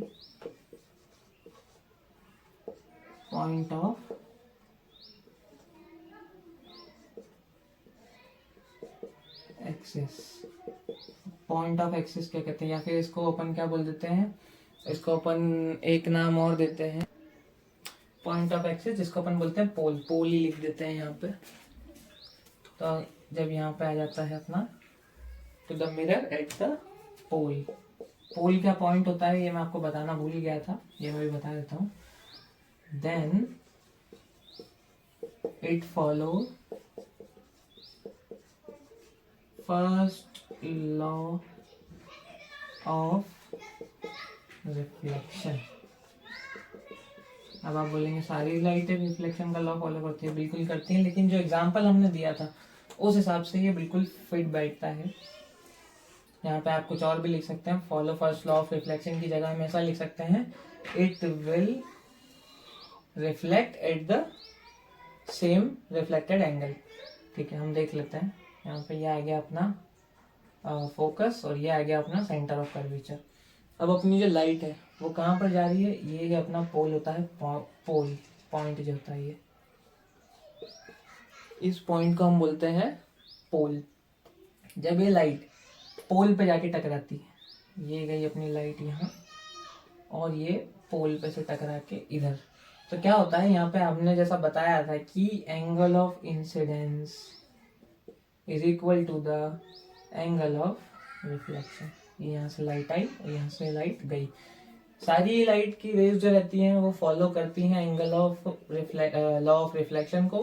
point of axis. Point of axis क्या कहते हैं, या फिर इसको अपन क्या बोल देते हैं, इसको अपन एक नाम और देते हैं पॉइंट ऑफ एक्सिस, जिसको अपन बोलते हैं पोल। पोल ही लिख देते हैं यहाँ पे। तो जब यहाँ पे आ जाता है अपना to the mirror at the pole. Pole क्या पॉइंट होता है ये मैं आपको बताना भूल गया था, ये मैं भी बता देता हूँ। then it follow first law of reflection. अब आप बोलेंगे सारी लाइटें रिफ्लेक्शन का लॉ फॉलो करती है, बिल्कुल करती हैं, लेकिन जो एग्जांपल हमने दिया था उस हिसाब से ये बिल्कुल फिट बैठता है। यहाँ पे आप कुछ और भी लिख सकते हैं, follow first law of reflection की जगह हम ऐसा लिख सकते हैं, it will reflect at the same reflected angle. ठीक है, हम देख लेते हैं। यहाँ पे ये आ गया अपना फोकस और ये आ गया अपना सेंटर ऑफ कर्वेचर। अब अपनी जो लाइट है वो कहाँ पर जा रही है, ये अपना पोल होता है, पोल पॉइंट जो होता है, ये इस पॉइंट को हम बोलते हैं पोल। जब ये लाइट पोल पे जाके टकराती है, ये गई अपनी लाइट यहाँ और ये पोल पे से टकरा के इधर, तो क्या होता है यहाँ पे हमने जैसा बताया था कि angle of incidence is equal to the angle of reflection. यहाँ से लाइट आई और यहाँ से लाइट गई। सारी लाइट की रेज जो रहती हैं वो फॉलो करती हैं angle of law of reflection को,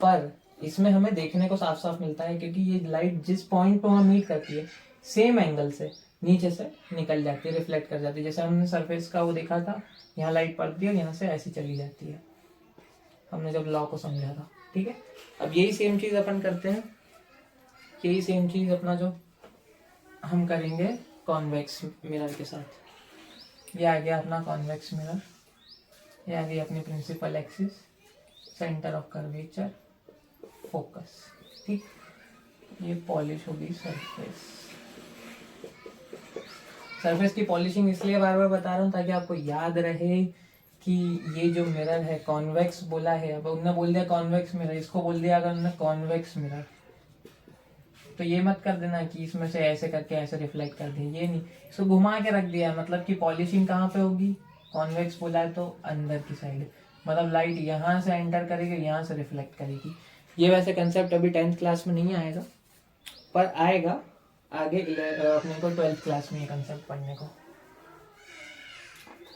पर इसमें हमें देखने को साफ साफ मिलता है क्योंकि ये लाइट जिस पॉइंट पर वहाँ मीट करती है सेम एंगल से नीचे से निकल जाती है, रिफ्लेक्ट कर जाती है। जैसे हमने सरफेस का वो देखा था, यहाँ लाइट पड़ती है और यहाँ से ऐसी चली जाती है, हमने जब लॉ को समझा था। ठीक है, अब यही सेम चीज अपन करते हैं, यही सेम चीज अपना जो हम करेंगे कॉन्वेक्स मिरर के साथ। ये आ गया अपना कॉन्वेक्स मिरर, ये आ गई अपनी principal axis, centre of curvature, focus. ठीक, ये पॉलिश होगी सरफेस। सरफेस की पॉलिशिंग इसलिए बार बार बता रहा हूँ ताकि आपको याद रहे कि ये जो मिरर है कॉन्वेक्स बोला है, अब उन्होंने बोल दिया कॉन्वेक्स मिरर, इसको बोल दिया अगर उन्होंने कॉन्वेक्स मिरर, तो ये मत कर देना कि इसमें से ऐसे करके ऐसे रिफ्लेक्ट कर दिया, ये नहीं, इसको घुमा के रख दिया, मतलब कि पॉलिशिंग कहाँ पे होगी, कॉन्वेक्स बोला है तो अंदर की साइड, मतलब लाइट यहाँ से एंटर करेगी, यहाँ से रिफ्लेक्ट करेगी। ये वैसे कंसेप्ट अभी 10th क्लास में नहीं आएगा, पर आएगा आगे अपने को 12th क्लास में ये कंसेप्ट पढ़ने को,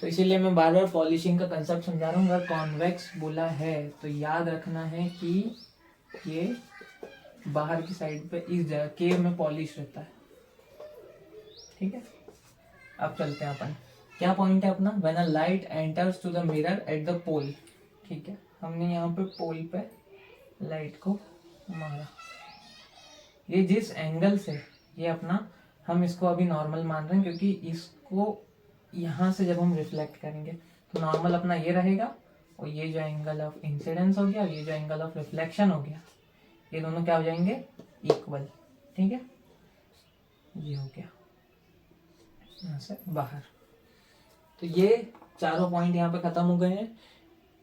तो इसीलिए मैं बार बार पॉलिशिंग का कंसेप्ट समझा रहा हूँ। अगर कॉन्वेक्स बोला है तो याद रखना है कि ये बाहर की साइड पे इस जगह के में पॉलिश रहता है। ठीक है, अब चलते हैं अपन, क्या पॉइंट है अपना, when a light enters to the mirror at the pole. ठीक है, हमने यहाँ पे पोल पे लाइट को मारा, ये जिस एंगल से, ये अपना हम इसको अभी नॉर्मल मान रहे हैं क्योंकि इसको यहाँ से जब हम रिफ्लेक्ट करेंगे तो नॉर्मल अपना ये रहेगा, और ये जो एंगल ऑफ इंसिडेंस हो गया, ये जो एंगल ऑफ रिफ्लेक्शन हो गया, ये दोनों क्या हो जाएंगे, इक्वल। ठीक है, ये हो गया यहाँ से बाहर। तो ये चारों पॉइंट यहाँ पे खत्म हो गए हैं।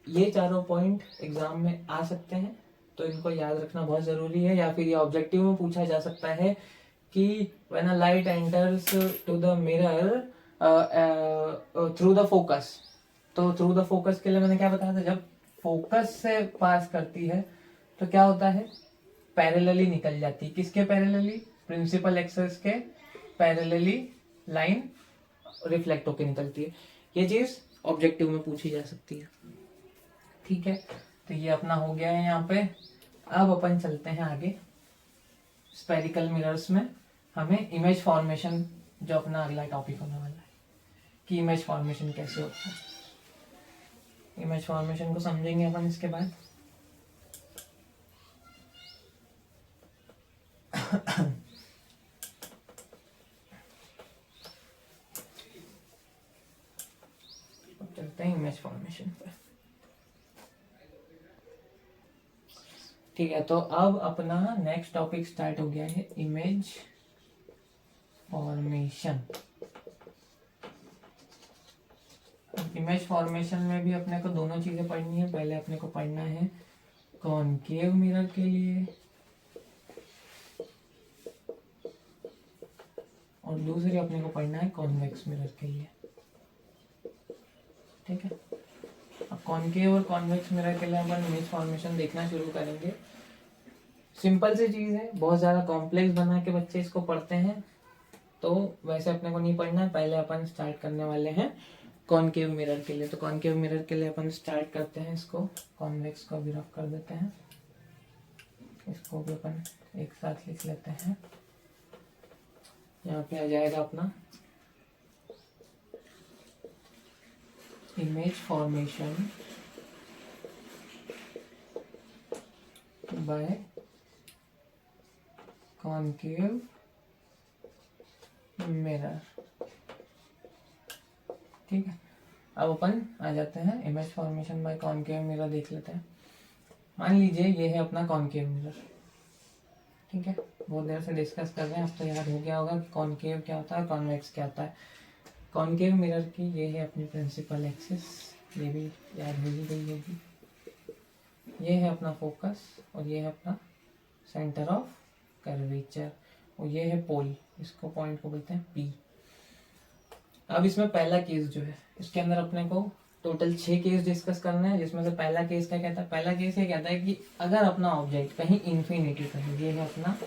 ये चारों पॉइंट एग्जाम में आ सकते हैं, तो इनको याद रखना बहुत जरूरी है, या फिर ये ऑब्जेक्टिव में पूछा जा सकता है कि when a light enters to the mirror through the focus. तो थ्रू द फोकस के लिए मैंने क्या बताया था, जब फोकस से पास करती है तो क्या होता है, पैरेलली निकल जाती है, किसके पैरेलली, प्रिंसिपल एक्सिस के पैरेलली लाइन रिफ्लेक्ट होकर निकलती है। ये चीज ऑब्जेक्टिव में पूछी जा सकती है। ठीक है, तो ये अपना हो गया है यहाँ पे। अब अपन चलते हैं आगे स्पेरिकल मिरर्स में, हमें इमेज फॉर्मेशन जो अपना अगला टॉपिक होने वाला है कि इमेज फॉर्मेशन कैसे होता है। इमेज फॉर्मेशन को समझेंगे अपन इसके बाद। चलते हैं इमेज फॉर्मेशन पे। ठीक है, तो अब अपना नेक्स्ट टॉपिक स्टार्ट हो गया है, इमेज फॉर्मेशन। इमेज फॉर्मेशन में भी अपने को दोनों चीजें पढ़नी है। पहले अपने को पढ़ना है कॉनकेव मिरर के लिए, और दूसरी अपने को पढ़ना है कॉन्वेक्स मिरर के लिए। ठीक है, अब कॉनकेव और कॉन्वेक्स मिरर के लिए अपन इमेज फॉर्मेशन देखना शुरू करेंगे। सिंपल सी चीज है, बहुत ज्यादा कॉम्प्लेक्स बना के बच्चे इसको पढ़ते हैं, तो वैसे अपने को नहीं पढ़ना है। पहले अपन स्टार्ट करने वाले हैं कॉनकेव मिरर के लिए। तो कॉनकेव मिरर के लिए अपन स्टार्ट करते हैं, इसको कॉन्वेक्स को भी रफ कर देते हैं, इसको भी अपन एक साथ लिख लेते हैं। यहाँ पे आ जाएगा अपना image formation by concave mirror. ठीक है, अब अपन आ जाते हैं image formation by concave mirror देख लेते हैं। मान लीजिए ये है अपना कॉनकेव मिरर। ठीक है, बहुत देर से डिस्कस कर रहे हैं, अब तो याद हो गया होगा कि कॉनकेव क्या होता है, कॉन्वेक्स क्या होता है। कॉनकेव मिरर की ये है अपनी प्रिंसिपल एक्सिस, ये भी याद हो ही गई होगी। ये है अपना फोकस और ये है अपना सेंटर ऑफ कर्वेचर और ये है पोल, इसको पॉइंट को बोलते हैं पी। अब इसमें पहला केस जो है, इसके अंदर अपने को टोटल 6 केस डिस्कस करना है, जिसमें से पहला केस क्या कहता है, पहला केस ये कहता है कि अगर अपना ऑब्जेक्ट कहीं इन्फिनिटी पर है, ये है अपना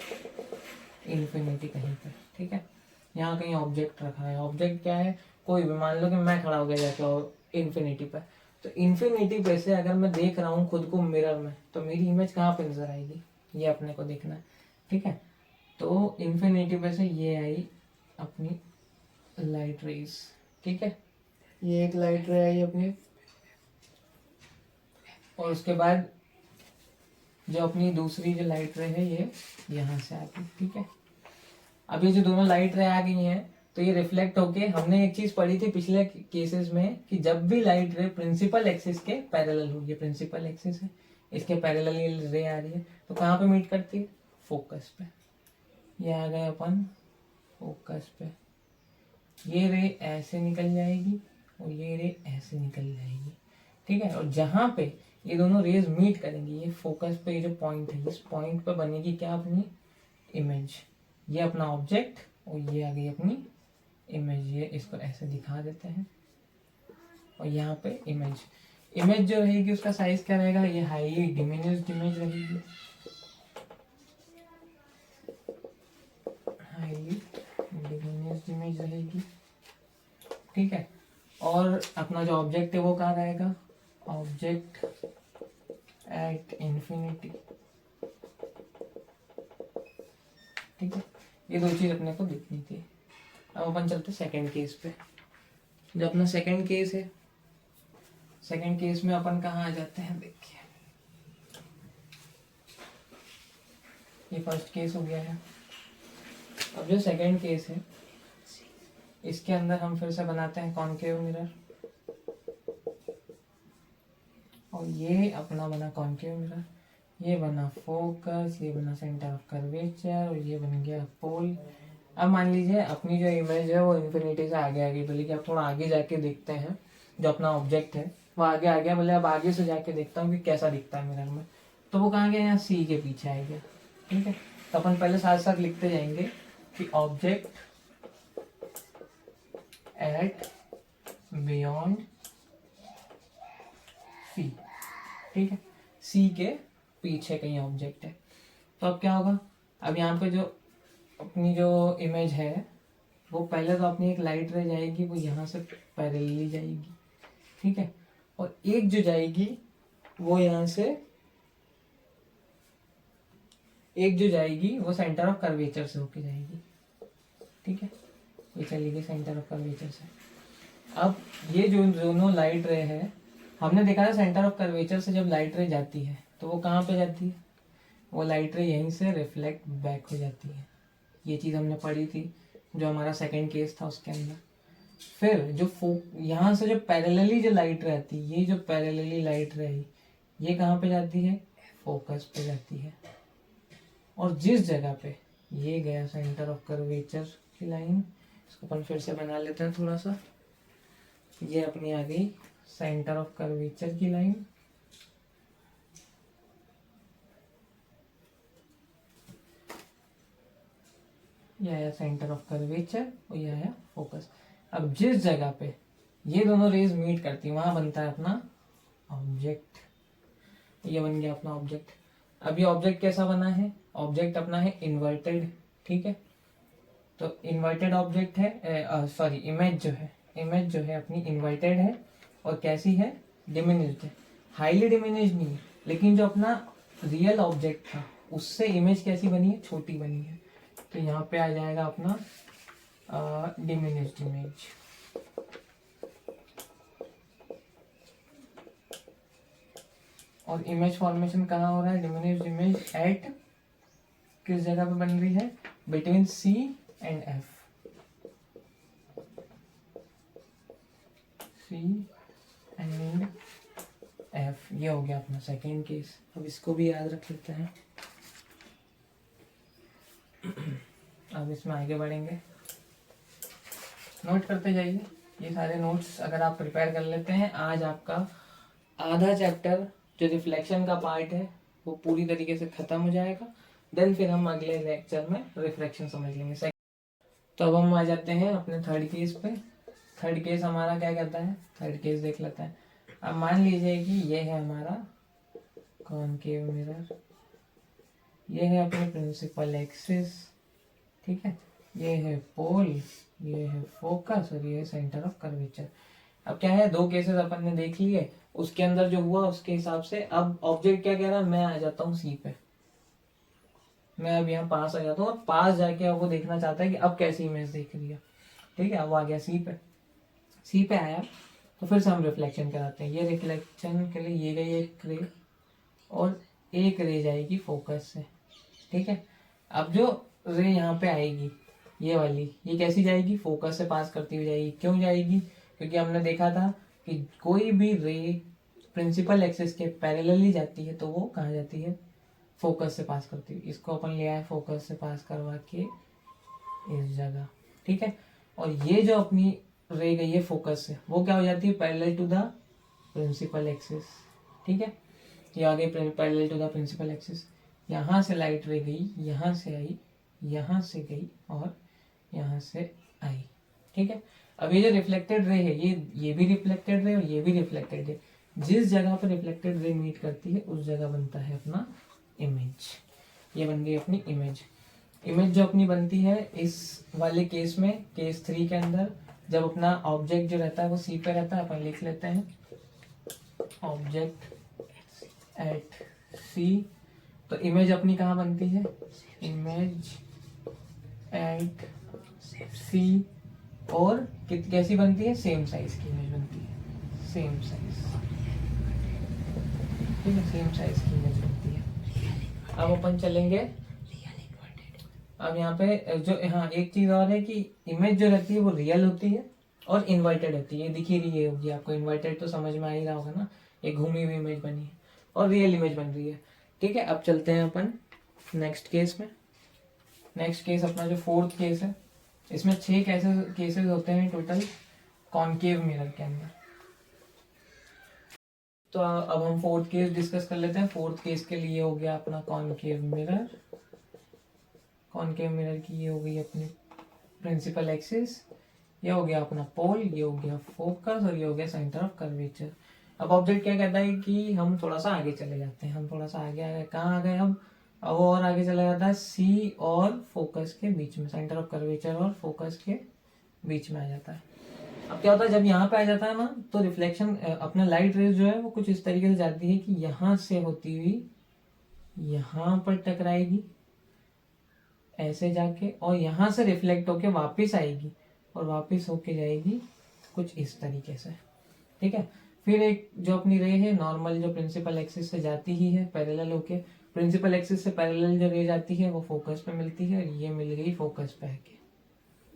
इन्फिनिटी कहीं पर, ठीक है, यहाँ कहीं ऑब्जेक्ट रखा है, ऑब्जेक्ट क्या है, कोई भी, मान लो कि मैं खड़ा हो गया जाके इन्फिनिटी पर, तो इन्फिनिटी पे से अगर मैं देख रहा हूँ खुद को मिरर में, तो मेरी इमेज कहाँ पे नजर आएगी, ये अपने को देखना है। ठीक है, तो इन्फिनिटी पे से ये आई अपनी लाइट रेज। ठीक है, ये एक लाइट रे आई अपनी, और उसके बाद जो अपनी दूसरी जो लाइट रे है ये यहाँ से आ गई। ठीक है, अब ये जो दोनों लाइट रे आ गई हैं, तो ये रिफ्लेक्ट होके, हमने एक चीज पढ़ी थी पिछले केसेस में कि जब भी लाइट रे प्रिंसिपल एक्सिस के पैरेलल होगी, प्रिंसिपल एक्सिस है, इसके पैरेलल ये रे आ रही है, तो कहाँ पे मीट करती है, फोकस पे। ये आ गए अपन फोकस पे, ये रे ऐसे निकल जाएगी और ये रे ऐसे निकल जाएगी। ठीक है, और जहां पे ये दोनों रेज मीट करेंगी, ये फोकस पे, ये जो पॉइंट है, इस पॉइंट पे बनेगी क्या, अपनी इमेज। ये अपना ऑब्जेक्ट और ये आ गई अपनी इमेज। ये इसको ऐसे दिखा देते हैं, और यहाँ पे इमेज, इमेज जो रहेगी उसका साइज क्या रहेगा, ये हाईली डिमिनिश्ड इमेज रहेगी, हाईली डिमिनिश्ड इमेज रहेगी। ठीक है, और अपना जो ऑब्जेक्ट है वो कहाँ रहेगा, ऑब्जेक्ट एट इंफिनिटी। ठीक है, ये दो चीज अपने को देखनी थी। अब अपन चलते सेकंड केस पे। जो अपना सेकंड केस है, सेकंड केस में अपन कहाँ आ जाते हैं, देखिए ये फर्स्ट केस हो गया है। अब जो सेकंड केस है, इसके अंदर हम फिर से बनाते हैं कॉनकेव मिरर, और ये अपना बना कॉनकेव मिरर, ये बना फोकस, ये बना सेंटर ऑफ कर्वेचर, और ये बन गया पोल। अब मान लीजिए अपनी जो इमेज है वो इन्फिनिटी से आगे आ गई, बोले कि अब थोड़ा आगे जाके देखते हैं, जो अपना ऑब्जेक्ट है वो आगे आ गया, बोले अब आगे से जाके देखता हूँ कि कैसा दिखता है मिरर में, तो वो कहाँ गया, यहाँ सी के पीछे आ गया। ठीक है, तो अपन पहले साथ साथ लिखते जाएंगे कि ऑब्जेक्ट एट बियॉन्ड सी। ठीक है, सी के पीछे कहीं ऑब्जेक्ट है, तो अब क्या होगा, अब यहाँ पे जो अपनी जो इमेज है वो पहले तो अपनी एक लाइट रे जाएगी, वो यहाँ से पैरेलली जाएगी। ठीक है, और एक जो जाएगी वो यहाँ से, एक जो जाएगी वो सेंटर ऑफ कर्वेचर से होके जाएगी। ठीक है, ये चली गई सेंटर ऑफ कर्वेचर से। अब ये जो दोनों लाइट रे है, हमने देखा था सेंटर ऑफ कर्वेचर से जब लाइट रे जाती है तो वो कहाँ पे जाती है, वो लाइट रे यहीं से रिफ्लेक्ट बैक हो जाती है। ये चीज़ हमने पढ़ी थी जो हमारा सेकंड केस था उसके अंदर। फिर जो यहाँ से जो पैरेलली जो लाइट रहती है, ये जो पैरेलली लाइट रही, ये कहाँ पे जाती है, फोकस पे जाती है, और जिस जगह पे ये गया सेंटर ऑफ कर्वेचर की लाइन, इसको अपन फिर से बना लेते हैं थोड़ा सा, ये अपनी आ गई सेंटर ऑफ कर्वेचर की लाइन, ये आया सेंटर ऑफ कर्वेचर और ये आया फोकस। अब जिस जगह पे ये दोनों रेज मीट करती है वहां बनता है अपना ऑब्जेक्ट, ये बन गया अपना ऑब्जेक्ट। अब ये ऑब्जेक्ट कैसा बना है, ऑब्जेक्ट अपना है इन्वर्टेड। ठीक है, तो इन्वर्टेड ऑब्जेक्ट है, सॉरी इमेज जो है, इमेज जो है अपनी इन्वर्टेड है और कैसी है, डिमिनिश्ड है, हाईली डिमिनिश्ड नहीं है, लेकिन जो अपना रियल ऑब्जेक्ट था उससे इमेज कैसी बनी है, छोटी बनी है। तो यहाँ पे आ जाएगा अपना डिमिनिश्ड इमेज। और इमेज फॉर्मेशन कहाँ हो रहा है, डिमिनिश्ड इमेज एट किस जगह पे बन रही है, between C and F, C and F. ये हो गया अपना सेकेंड केस। अब इसको भी याद रख लेते हैं। अब इसमें आगे बढ़ेंगे, नोट करते जाइए। ये सारे नोट्स अगर आप प्रिपेयर कर लेते हैं, आज आपका आधा चैप्टर जो रिफ्लेक्शन का पार्ट है वो पूरी तरीके से खत्म हो जाएगा। देन फिर हम अगले लेक्चर में रिफ्लेक्शन समझ लेंगे। तो अब हम आ जाते हैं अपने थर्ड केस पे। थर्ड केस हमारा क्या कहता है, थर्ड केस देख लेते हैं। अब मान लीजिए कि ये है हमारा कॉनकेव मिरर, ये है अपनी प्रिंसिपल एक्सिस, ठीक है, ये है पोल, ये है फोकस और ये है सेंटर ऑफ कर्वेचर। अब क्या है, दो केसेस अपन ने देख लिए, उसके अंदर जो हुआ उसके हिसाब से अब ऑब्जेक्ट क्या कह रहा है, मैं आ जाता हूँ सी पे, मैं अब यहाँ पास आ जाता हूँ और पास जाके अब वो देखना चाहता है कि अब कैसी इमेज देख रही है, ठीक है। अब आ गया सी पे, सी पे आया तो फिर से हम रिफ्लेक्शन कराते हैं। ये रिफ्लेक्शन के लिए ये गई एक रे और एक रे जाएगी फोकस से, ठीक है। अब जो रे यहाँ पे आएगी ये वाली, ये कैसी जाएगी, फोकस से पास करती हुई जाएगी। क्यों जाएगी, क्योंकि हमने देखा था कि कोई भी रे प्रिंसिपल एक्सिस के पैरेलली जाती है तो वो कहाँ जाती है, फोकस से पास करती हुई। इसको अपन लिया है फोकस से पास करवा के इस जगह, ठीक है। और ये जो अपनी रे गई है फोकस से, वो क्या हो जाती है, parallel to the principal axis, ठीक है। ये आ गई parallel to the principal axis. यहाँ से लाइट रे गई, यहाँ से आई, यहाँ से गई और यहाँ से आई, ठीक है। अब ये जो रिफ्लेक्टेड रे है, ये भी रिफ्लेक्टेड रे और ये भी रिफ्लेक्टेड रे, जिस जगह पर रिफ्लेक्टेड रे मीट करती है उस जगह बनता है अपना इमेज। ये बन गई अपनी इमेज। इमेज जो अपनी बनती है इस वाले केस में, केस 3 के अंदर, जब अपना ऑब्जेक्ट जो रहता है वो सी पे रहता है, अपन लिख लेते हैं ऑब्जेक्ट एट सी। तो इमेज अपनी कहाँ बनती है, इमेज एट सी, और कैसी बनती है, सेम साइज की इमेज बनती है, सेम साइज, ठीक है, सेम साइज की इमेज बनती है। अब अपन चलेंगे, अब यहाँ पे जो, हाँ एक चीज और है कि इमेज जो रहती है वो रियल होती है और इन्वर्टेड होती है। दिखी रही है होगी आपको, इन्वर्टेड तो समझ में आ ही रहा होगा ना, एक घूमी हुई इमेज बनी है और रियल इमेज बन रही है, ठीक है। अब चलते हैं अपन नेक्स्ट केस में। नेक्स्ट केस अपना जो फोर्थ केस है, इसमें 6 केसेस होते हैं टोटल कॉनकेव मिरर के अंदर। तो अब हम फोर्थ केस डिस्कस कर लेते हैं। फोर्थ केस के लिए हो गया अपना कॉनकेव मिरर, कॉनकेव मिरर की ये हो गई अपनी प्रिंसिपल एक्सिस, ये हो गया अपना पोल, ये हो गया फोकस और ये हो गया सेंटर ऑफ कर्वेचर। अब ऑब्जेक्ट क्या कहता है कि हम थोड़ा सा आगे चले जाते हैं, हम थोड़ा सा आगे आ गए, कहाँ आ गए अब वो और आगे चला जाता है सी और फोकस के बीच में, सेंटर ऑफ कर्वेचर और फोकस के बीच में आ जाता है। अब क्या होता है, जब यहाँ पे आ जाता है ना, तो रिफ्लेक्शन अपना लाइट रेज जो है वो कुछ इस तरीके से जाती है कि यहाँ से होती हुई यहाँ पर टकराएगी ऐसे जाके, और यहाँ से रिफ्लेक्ट होके वापस आएगी और वापस होके जाएगी कुछ इस तरीके से, ठीक है। फिर एक जो अपनी रे है नॉर्मल, जो प्रिंसिपल एक्सिस से जाती ही है पैरेलल होके, प्रिंसिपल एक्सिस से पैरेलल जो रे जाती है वो फोकस पे मिलती है और ये मिल गई फोकस पे आके,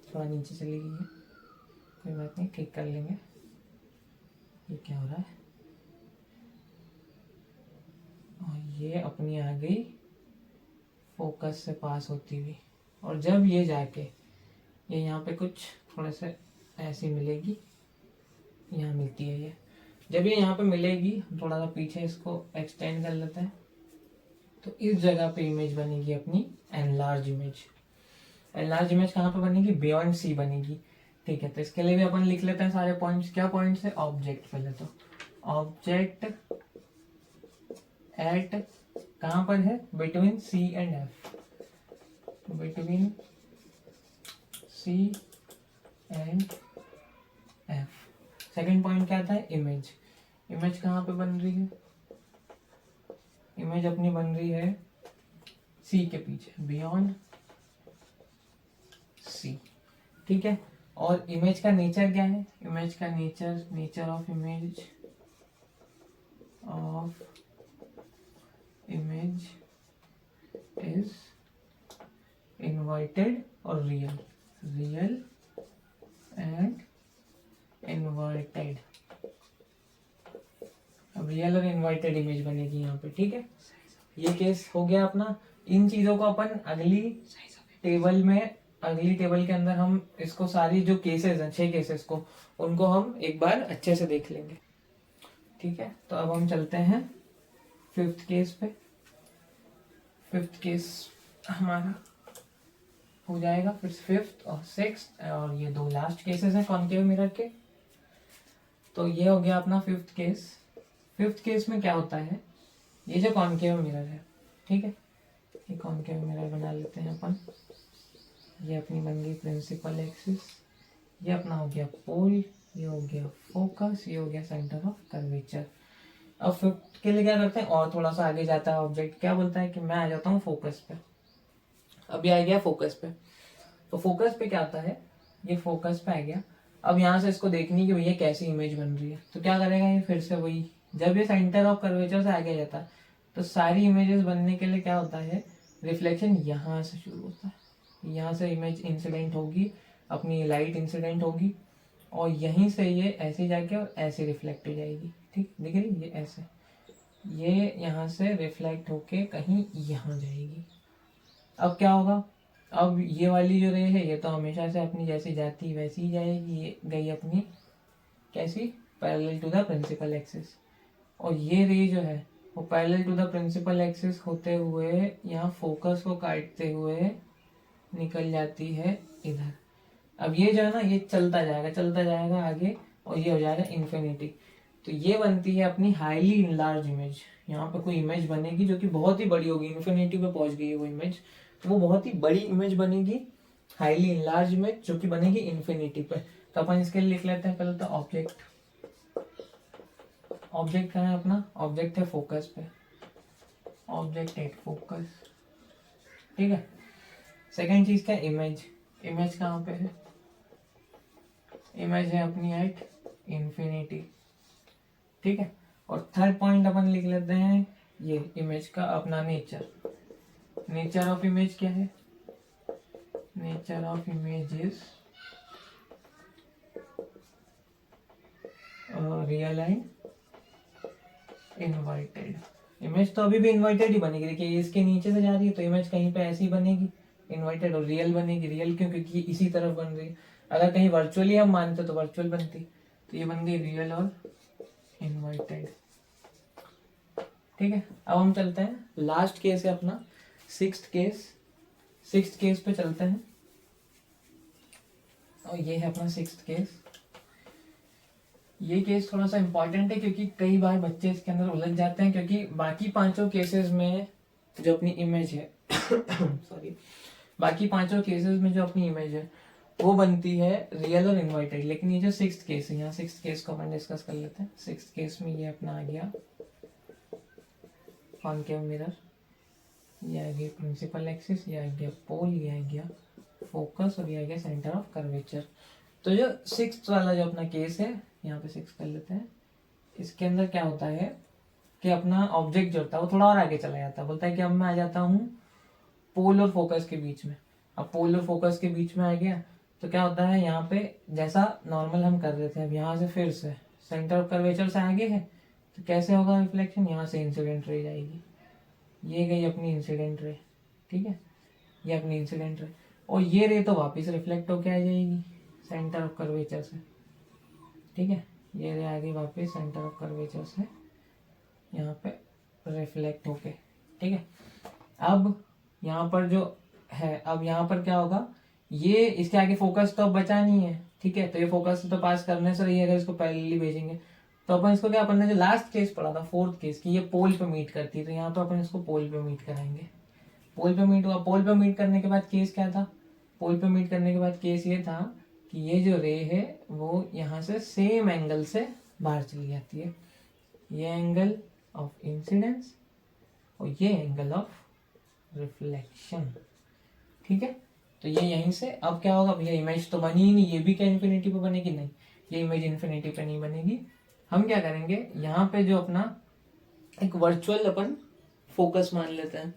थोड़ा नीचे चली गई है, कोई बात नहीं, ठीक कर लेंगे। ये क्या हो रहा है, और ये अपनी आ गई फोकस से पास होती हुई, और जब ये जाके ये यहाँ पे कुछ थोड़े से ऐसी मिलेगी, यहाँ मिलती है ये, जब ये यहाँ पे मिलेगी, हम थोड़ा सा पीछे इसको एक्सटेंड कर लेते हैं, तो इस जगह पे इमेज बनेगी अपनी एनलार्ज इमेज। एनलार्ज इमेज कहाँ पे बनेगी, बियॉन्ड सी बनेगी, ठीक है। तो इसके लिए भी अपन लिख लेते हैं सारे पॉइंट्स। क्या पॉइंट्स है, ऑब्जेक्ट पहले तो, ऑब्जेक्ट एट कहाँ पर है, between C and F, between C and second point क्या था, इमेज। इमेज कहाँ पे बन रही है, इमेज अपनी बन रही है सी के पीछे, बियॉन्ड सी, ठीक है। और इमेज का नेचर क्या है, इमेज का nature of image is inverted और रियल एंड इन्वर्टेड। अब रियल और इन्वर्टेड इमेज बनेगी यहाँ पे, ठीक है। ये केस हो गया अपना। इन चीजों को अपन अगली टेबल के अंदर हम इसको सारी जो केसेस हैं 6 केसेस को, उनको हम एक बार अच्छे से देख लेंगे, ठीक है। तो अब हम चलते हैं 5th केस पे। 5th केस हमारा हो जाएगा, फिर 5th और 6th और ये 2 लास्ट केसेस हैं कॉन्केव मिरर के। तो ये हो गया अपना 5th केस। 5th केस में क्या होता है, ये जो कॉन्केव मिरर है, ठीक है, ये कॉन्केव मिरर बना लेते हैं अपन। ये अपनी बन गई प्रिंसिपल एक्सिस, ये अपना हो गया पोल, ये हो गया फोकस, ये हो गया सेंटर ऑफ कर्वेचर। अब 5th के लिए क्या करते हैं, और थोड़ा सा आगे जाता है ऑब्जेक्ट, क्या बोलता है कि मैं आ जाता हूँ फोकस पे। अब ये आ गया फोकस पे, तो फोकस पे क्या आता है, ये फोकस पे आ गया। अब यहाँ से इसको देखनी कि भैया कैसी इमेज बन रही है, तो क्या करेगा ये, फिर से वही, जब ये सेंटर ऑफ कर्वेचर से आगे जाता है तो सारी इमेजेस बनने के लिए क्या होता है, रिफ्लेक्शन यहाँ से शुरू होता है। यहाँ से इमेज इंसिडेंट होगी, अपनी लाइट इंसिडेंट होगी, और यहीं से ये ऐसे जाके और ऐसे रिफ्लेक्ट हो जाएगी, ठीक दिख रही, ये ऐसे, ये यहाँ से रिफ्लेक्ट होके कहीं यहाँ जाएगी। अब क्या होगा, अब ये वाली जो रे है ये तो हमेशा से अपनी जैसी जाती वैसी ही जाएगी, ये गई अपनी कैसी, parallel to the principal axis. और ये रे जो है वो parallel to the principal axis होते हुए यहाँ फोकस को काटते हुए निकल जाती है इधर। अब ये जो है ना, ये चलता जाएगा आगे, और ये हो जाएगा इन्फिनिटी। तो ये बनती है अपनी हाईली इनलार्ज इमेज। यहाँ पे कोई इमेज बनेगी जो कि बहुत ही बड़ी होगी, इन्फिनिटी पे पहुंच गई है वो इमेज, तो वो बहुत ही बड़ी इमेज बनेगी, हाईली इनलार्ज इमेज, जो कि बनेगी इन्फिनिटी पे। तो अपन इसके लिए लिख लेते हैं पहले तो ऑब्जेक्ट। ऑब्जेक्ट क्या है अपना, ऑब्जेक्ट है फोकस पे, ऑब्जेक्ट एट फोकस, ठीक है। सेकेंड चीज क्या, इमेज। इमेज कहाँ पे है, इमेज है अपनी एट इन्फिनिटी, ठीक है। और थर्ड पॉइंट अपन लिख लेते हैं ये इमेज का अपना नेचर। नेचर ऑफ इमेज क्या है, nature of image is real and inverted. Image तो अभी भी इन्वर्टेड ही बनेगी, देखिए इसके नीचे से जा रही है तो इमेज कहीं पे ऐसी बनेगी इन्वर्टेड, और रियल बनेगी, रियल क्यों, क्योंकि इसी तरफ बन रही है। अगर कहीं वर्चुअली हम मानते तो वर्चुअल बनती, तो ये बन गई रियल और इन्वर्टेड, ठीक है। अब हम चलते हैं लास्ट केस है अपना 6th केस। 6th केस पे चलते हैं, और ये है अपना 6th केस। ये केस थोड़ा सा इंपॉर्टेंट है क्योंकि कई बार बच्चे इसके अंदर उलझ जाते हैं, क्योंकि बाकी 5 केसेस में जो अपनी इमेज है सॉरी, बाकी 5 केसेस में जो अपनी इमेज है वो बनती है रियल और इन्वर्टेड, लेकिन ये जो 6th केस है, यहाँ 6th केस को अपन डिस्कस कर लेते हैं। 6th केस में ये अपना आ गया कॉनकेव मिरर, ये आ गया प्रिंसिपल एक्सिस, ये आ गया पोल, ये आ गया फोकस, और ये आ गया सेंटर ऑफ कर्वेचर। तो जो 6th वाला जो अपना केस है, यहाँ पे 6 कर लेते हैं, इसके अंदर क्या होता है कि अपना ऑब्जेक्ट जो होता है वो थोड़ा और आगे चला जाता है, बोलता है कि अब मैं आ जाता हूँ पोल और फोकस के बीच में। अब पोल और फोकस के बीच में आ गया तो क्या होता है, यहाँ पे जैसा नॉर्मल हम कर रहे थे, अब यहाँ से फिर से सेंटर ऑफ कर्वेचर से आगे है, तो कैसे होगा रिफ्लेक्शन, यहाँ से इंसिडेंट रे जाएगी, ये गई अपनी इंसिडेंट रे, ठीक है, ये अपनी इंसिडेंट रे, और ये रे तो वापस रिफ्लेक्ट होके आ जाएगी सेंटर ऑफ कर्वेचर से, ठीक है, ये रे आ गई वापस सेंटर ऑफ कर्वेचर से यहाँ पे रिफ्लेक्ट होके, ठीक है। अब यहाँ पर जो है, अब यहाँ पर क्या होगा, ये इसके आगे फोकस तो अब बचा नहीं है, ठीक है, तो ये फोकस तो पास करने से रही है, अगर इसको पैरेलली भेजेंगे तो अपन इसको क्या, अपन ने जो लास्ट केस पढ़ा था 4th केस की, ये पोल पे मीट करती है, तो यहाँ तो अपन इसको पोल पे मीट कराएंगे। पोल पे मीट हुआ, पोल पे मीट करने के बाद केस क्या था, पोल पे मीट करने के बाद केस ये था कि ये जो रे है वो यहाँ से सेम एंगल से बाहर चली जाती है, ये एंगल ऑफ इंसिडेंस और ये एंगल ऑफ रिफ्लेक्शन। ठीक है, तो ये यहीं से अब क्या होगा, भैया इमेज तो बनी ही नहीं, ये भी क्या इन्फिनिटी पे बनेगी? नहीं, ये इमेज इन्फिनिटी पे नहीं बनेगी। हम क्या करेंगे, यहाँ पे जो अपना एक वर्चुअल अपन फोकस मान लेते हैं,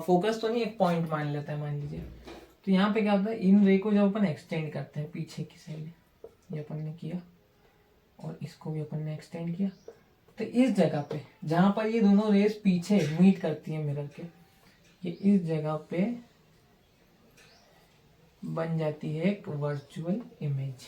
फोकस तो नहीं, एक पॉइंट मान लेते हैं मान लीजिए। तो यहाँ पे क्या होता है, इन रे को जब अपन एक्सटेंड करते हैं पीछे की साइड, ये अपन ने किया और इसको भी अपन ने एक्सटेंड किया, तो इस जगह पे जहां पर ये दोनों रेस पीछे मीट करती है मिरर के, ये इस जगह पे बन जाती है एक वर्चुअल इमेज।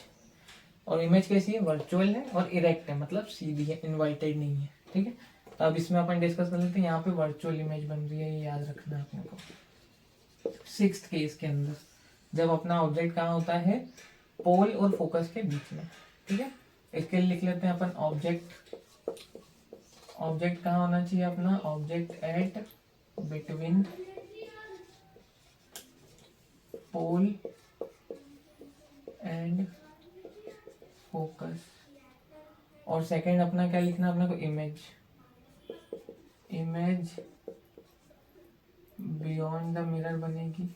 और इमेज कैसी है, वर्चुअल है और इरेक्ट है, मतलब सीधी है, इन्वर्टेड नहीं है। ठीक है, तो अब इसमें अपन डिस्कस कर लेते हैं। यहाँ पे वर्चुअल इमेज बन रही है, ये याद रखना है अपने को। सिक्स्थ केस के अंदर जब अपना ऑब्जेक्ट कहाँ होता है, पोल और फोकस के बीच में। ठीक है, इसके लिए लिख लेते हैं अपन ऑब्जेक्ट कहाँ होना चाहिए अपना, object at between pole and focus. और सेकंड अपना क्या लिखना, अपने को इमेज बियॉन्ड द मिरर बनेगी।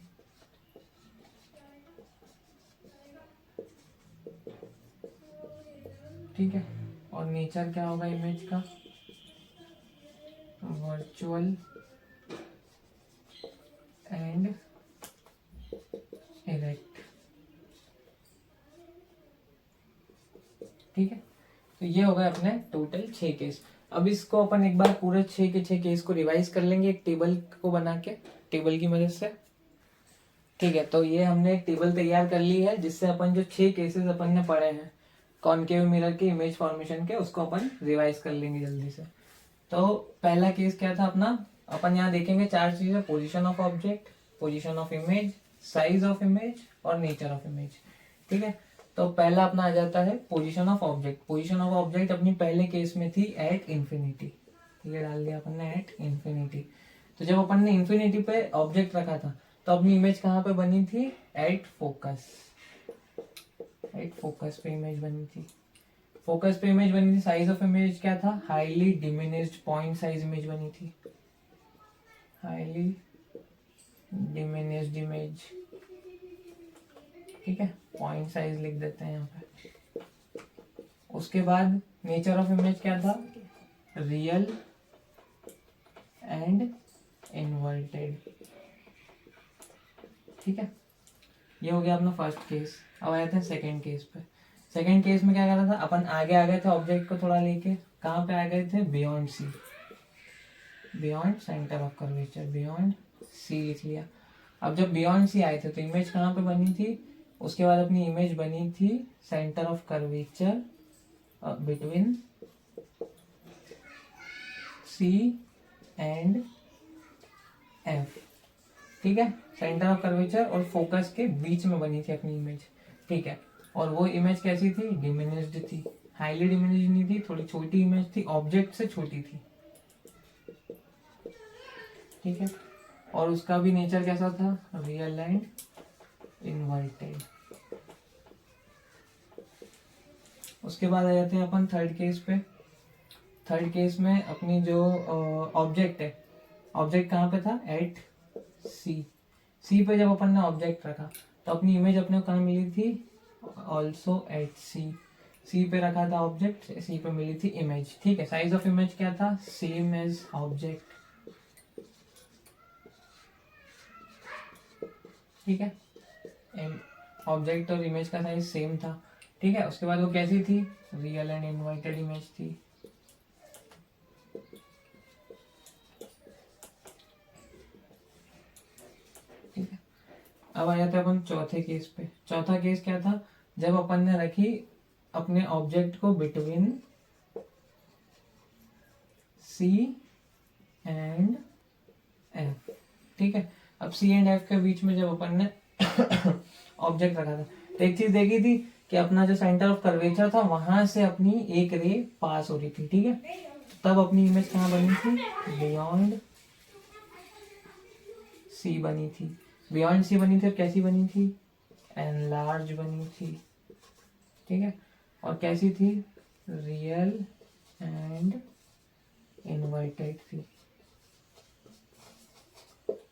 ठीक है, और नेचर क्या होगा इमेज का, वर्चुअल एंड इरेक्ट। ठीक है, तो ये हो गए अपने टोटल 6 केस। अब इसको अपन एक बार पूरे 6 के 6 केस को रिवाइज कर लेंगे एक टेबल को बना के, टेबल की मदद से। ठीक है, तो ये हमने एक टेबल तैयार कर ली है जिससे अपन जो 6 केसेस अपन ने पढ़े हैं कॉनकेव मिरर के इमेज फॉर्मेशन के, उसको अपन रिवाइज कर लेंगे जल्दी से। तो पहला केस क्या था अपना, अपन यहाँ देखेंगे 4 चीजें, position of object, position of image, size of image और नेचर ऑफ इमेज। ठीक है, तो पहला अपना आ जाता है position of object. Position of object अपनी पहले केस में थी एट इन्फिनिटी, ये डाल दिया अपन ने एट इन्फिनिटी। तो जब अपन ने इन्फिनिटी पे ऑब्जेक्ट रखा था तो अपनी इमेज कहाँ पे बनी थी, एट फोकस। एट फोकस पे इमेज बनी थी, फोकस पे इमेज बनी थी। साइज ऑफ इमेज क्या था, highly diminished point size image बनी थी, हाईली डिमिनिश्ड इमेज। ठीक है, पॉइंट साइज लिख देते हैं यहाँ पे। उसके बाद नेचर ऑफ इमेज क्या था, रियल एंड इन्वर्टेड। ठीक है, ये हो गया अपना फर्स्ट केस। अब आए थे सेकंड केस पे। सेकंड केस में क्या कर रहा था अपन, आगे आ गए थे ऑब्जेक्ट को थोड़ा लेके, कहाँ पे आ गए थे, beyond C, beyond centre of curvature, beyond C लिख लिया। अब जब बियॉन्ड सी आए थे तो इमेज कहाँ पे बनी थी, उसके बाद अपनी इमेज बनी थी centre of curvature between C and F. ठीक है, सेंटर ऑफ कर्वेचर और फोकस के बीच में बनी थी अपनी इमेज। ठीक है, और वो इमेज कैसी थी, डिमिनिश्ड थी, हाईली डिमिनिश्ड नहीं थी, थोड़ी छोटी इमेज थी, ऑब्जेक्ट से छोटी थी। ठीक है, और उसका भी नेचर कैसा था, रियल एंड इन्वर्टेड। उसके बाद आ जाते हैं अपन थर्ड केस पे। थर्ड केस में अपनी जो ऑब्जेक्ट है, ऑब्जेक्ट कहाँ पे था, एट सी। सी पे जब अपन ने ऑब्जेक्ट रखा तो अपनी इमेज अपने को कहाँ मिली थी, ऑल्सो एट सी। सी पे रखा था ऑब्जेक्ट, सी पे मिली थी इमेज। ठीक है, साइज ऑफ इमेज क्या था, सेम एज ऑब्जेक्ट। ठीक है, ऑब्जेक्ट और इमेज का साइज सेम था। ठीक है, उसके बाद वो कैसी थी, रियल एंड इन्वर्टेड इमेज थी। ठीक है, अब आ जाते हैं अपन चौथे केस पे। चौथा केस क्या था, जब अपन ने रखी अपने ऑब्जेक्ट को बिटवीन सी एंड एफ। ठीक है, अब सी एंड एफ के बीच में जब अपन ने ऑब्जेक्ट रखा था तो एक चीज देखी थी कि अपना जो सेंटर ऑफ कर्वेचर था वहां से अपनी एक रे पास हो रही थी। ठीक है, तब अपनी इमेज कहाँ बनी थी, बियॉन्ड सी बनी थी। बियॉन्ड सी बनी थी और कैसी बनी थी, एनलार्ज बनी थी, ठीक है, और कैसी थी, रियल एंड इन्वर्टेड थी।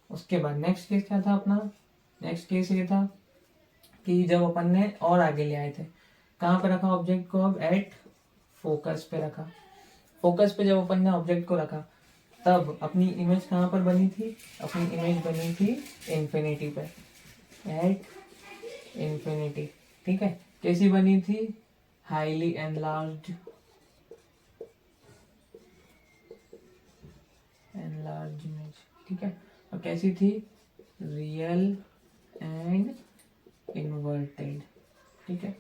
उसके बाद नेक्स्ट केस क्या था अपना, नेक्स्ट केस ये था कि जब अपन ने और आगे ले आए थे, कहाँ पे रखा ऑब्जेक्ट को, अब एट फोकस पे रखा। फोकस पे जब अपन ने ऑब्जेक्ट को रखा तब अपनी इमेज कहाँ पर बनी थी, अपनी इमेज बनी थी इन्फिनिटी पे, एट इन्फिनिटी, ठीक है। कैसी बनी थी, हाईली एनलार्ज, एनलार्ज इमेज, ठीक है। और कैसी थी, रियल एंड इन्वर्टेड, ठीक है।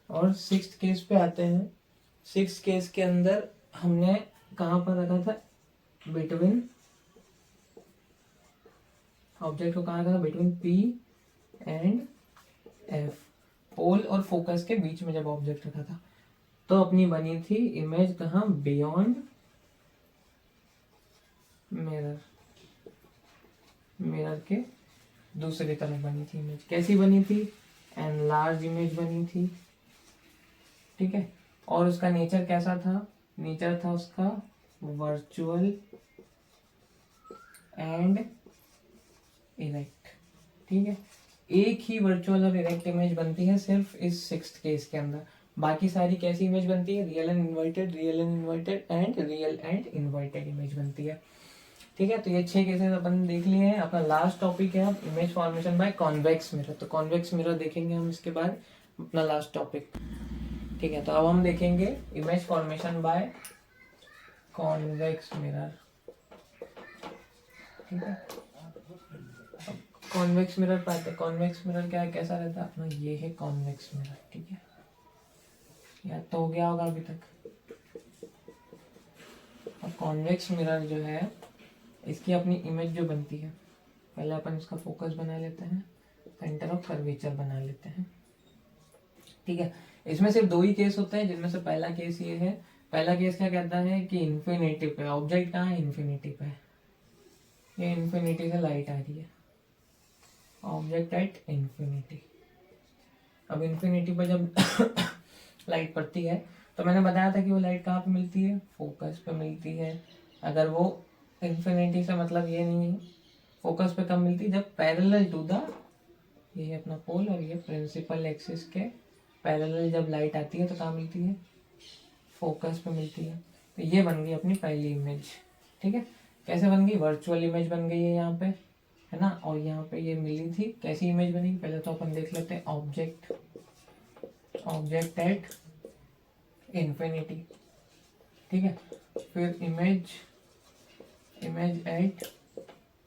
और सिक्स्थ केस पे आते हैं। सिक्स्थ केस के अंदर हमने कहाँ पर रखा था, बिटवीन, ऑब्जेक्ट को कहाँ रखा था, बिटवीन पी एंड एफ, पोल और फोकस के बीच में जब ऑब्जेक्ट रखा था तो अपनी बनी थी इमेज कहाँ, बियॉन्ड मिरर, मिरर के दूसरी तरफ बनी थी इमेज। कैसी बनी थी, एनलार्ज इमेज बनी थी, ठीक है। और उसका नेचर कैसा था, नेचर था उसका वर्चुअल एंड इरेक्ट, ठीक है। एक ही वर्चुअल और इरेक्ट इमेज बनती है सिर्फ इस सिक्स्थ केस के अंदर, बाकी सारी कैसी इमेज बनती है, real and inverted, real and inverted and real and inverted image बनती है, ठीक है। तो ये 6 केसेस अपन देख लिए हैं। अपना लास्ट टॉपिक है अब image formation by convex mirror. तो कॉन्वेक्स मिरर देखेंगे हम इसके बाद, अपना लास्ट टॉपिक, ठीक है। तो अब हम देखेंगे image formation by convex mirror, ठीक है। कॉन्वेक्स मिरर पाते हैं, कॉन्वेक्स मिरर क्या है, कैसा रहता है अपना, ये है कॉन्वेक्स मिरर, ठीक है। याद तो हो गया होगा अभी तक। अब कॉन्वेक्स मिरर जो है इसकी अपनी इमेज जो बनती है, पहले अपन इसका फोकस बना लेते हैं, सेंटर ऑफ कर्वेचर बना लेते हैं, ठीक है। इसमें सिर्फ 2 ही केस होते हैं, जिनमें से पहला केस ये है, पहला केस क्या कहता है कि इन्फिनिटी पे ऑब्जेक्ट कहाँ है, इन्फिनिटी पे, ये इन्फिनिटी से लाइट आ रही है, ऑब्जेक्ट एट इन्फिनिटी। अब इन्फिनिटी पर जब लाइट पड़ती है तो मैंने बताया था कि वो लाइट कहाँ पे मिलती है, फोकस पे मिलती है। अगर वो इन्फिनिटी से मतलब ये नहीं है, फोकस पे कब मिलती है, जब पैरेलल टू द, ये है अपना पोल और ये प्रिंसिपल एक्सिस के पैरेलल जब लाइट आती है तो कहाँ मिलती है, फोकस पे मिलती है। तो ये बन गई अपनी पहली इमेज, ठीक है। कैसे बन गई, वर्चुअल इमेज बन गई है यहाँ पे, है ना। और यहाँ पे ये मिली थी, कैसी इमेज बनी, पहले तो अपन देख लेते हैं, ऑब्जेक्ट, ऑब्जेक्ट एट इन्फिनिटी, ठीक है। फिर इमेज, इमेज एट,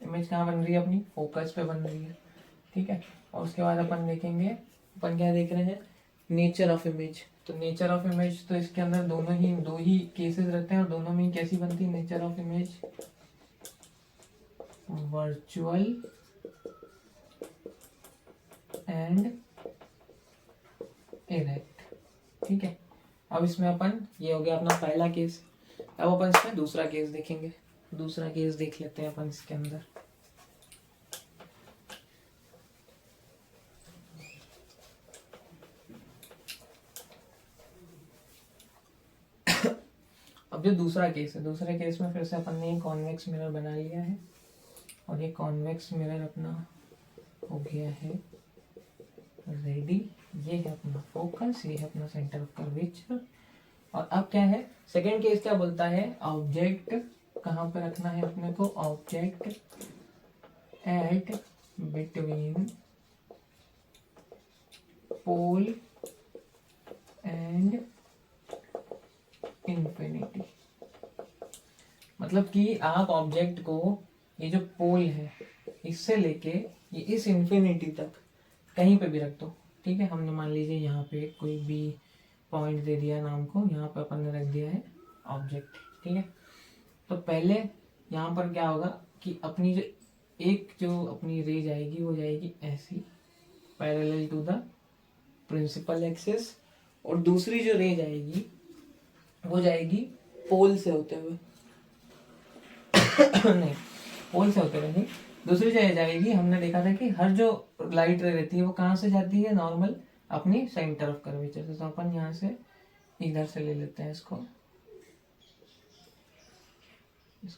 इमेज कहाँ बन रही है अपनी, फोकस पे बन रही है, ठीक है। और उसके बाद अपन देखेंगे, अपन क्या देख रहे हैं, नेचर ऑफ इमेज। तो नेचर ऑफ इमेज तो इसके अंदर दो ही केसेस रहते हैं और दोनों में कैसी बनती है nature of image, virtual and erect, ठीक है। अब इसमें अपन, ये हो गया अपना पहला केस। अब अपन इसमें दूसरा केस देखेंगे, दूसरा केस देख लेते हैं अपन इसके अंदर। अब जो दूसरा केस है, दूसरे केस में फिर से अपन ने कॉन्वेक्स मिरर बना लिया है और ये कॉन्वेक्स मिरर अपना हो गया है रेडी। ये है अपना फोकस, ये है अपना सेंटर ऑफ कर्वेचर। और अब क्या है, सेकेंड केस क्या बोलता है, ऑब्जेक्ट कहाँ पे रखना है अपने को, object at between pole and infinity. मतलब कि आप ऑब्जेक्ट को, ये जो पोल है इससे लेके ये इस इन्फिनिटी तक कहीं पे भी रख दो, ठीक है। हमने मान लीजिए यहाँ पे कोई भी पॉइंट दे दिया नाम को, यहाँ पे अपन ने रख दिया है ऑब्जेक्ट, ठीक है। तो पहले यहाँ पर क्या होगा कि अपनी जो अपनी रे जाएगी वो जाएगी ऐसी parallel to the principal axis, और दूसरी जो रे जाएगी वो जाएगी पोल से होते हुए नहीं, पोल से होते हुए नहीं, दूसरी जगह जाएगी, हमने देखा था कि हर जो लाइट रे रहती है वो कहाँ से जाती है नॉर्मल, अपनी सेंटर ऑफ कर्वेचर से। तो अपन यहाँ से इधर से ले लेते हैं इसको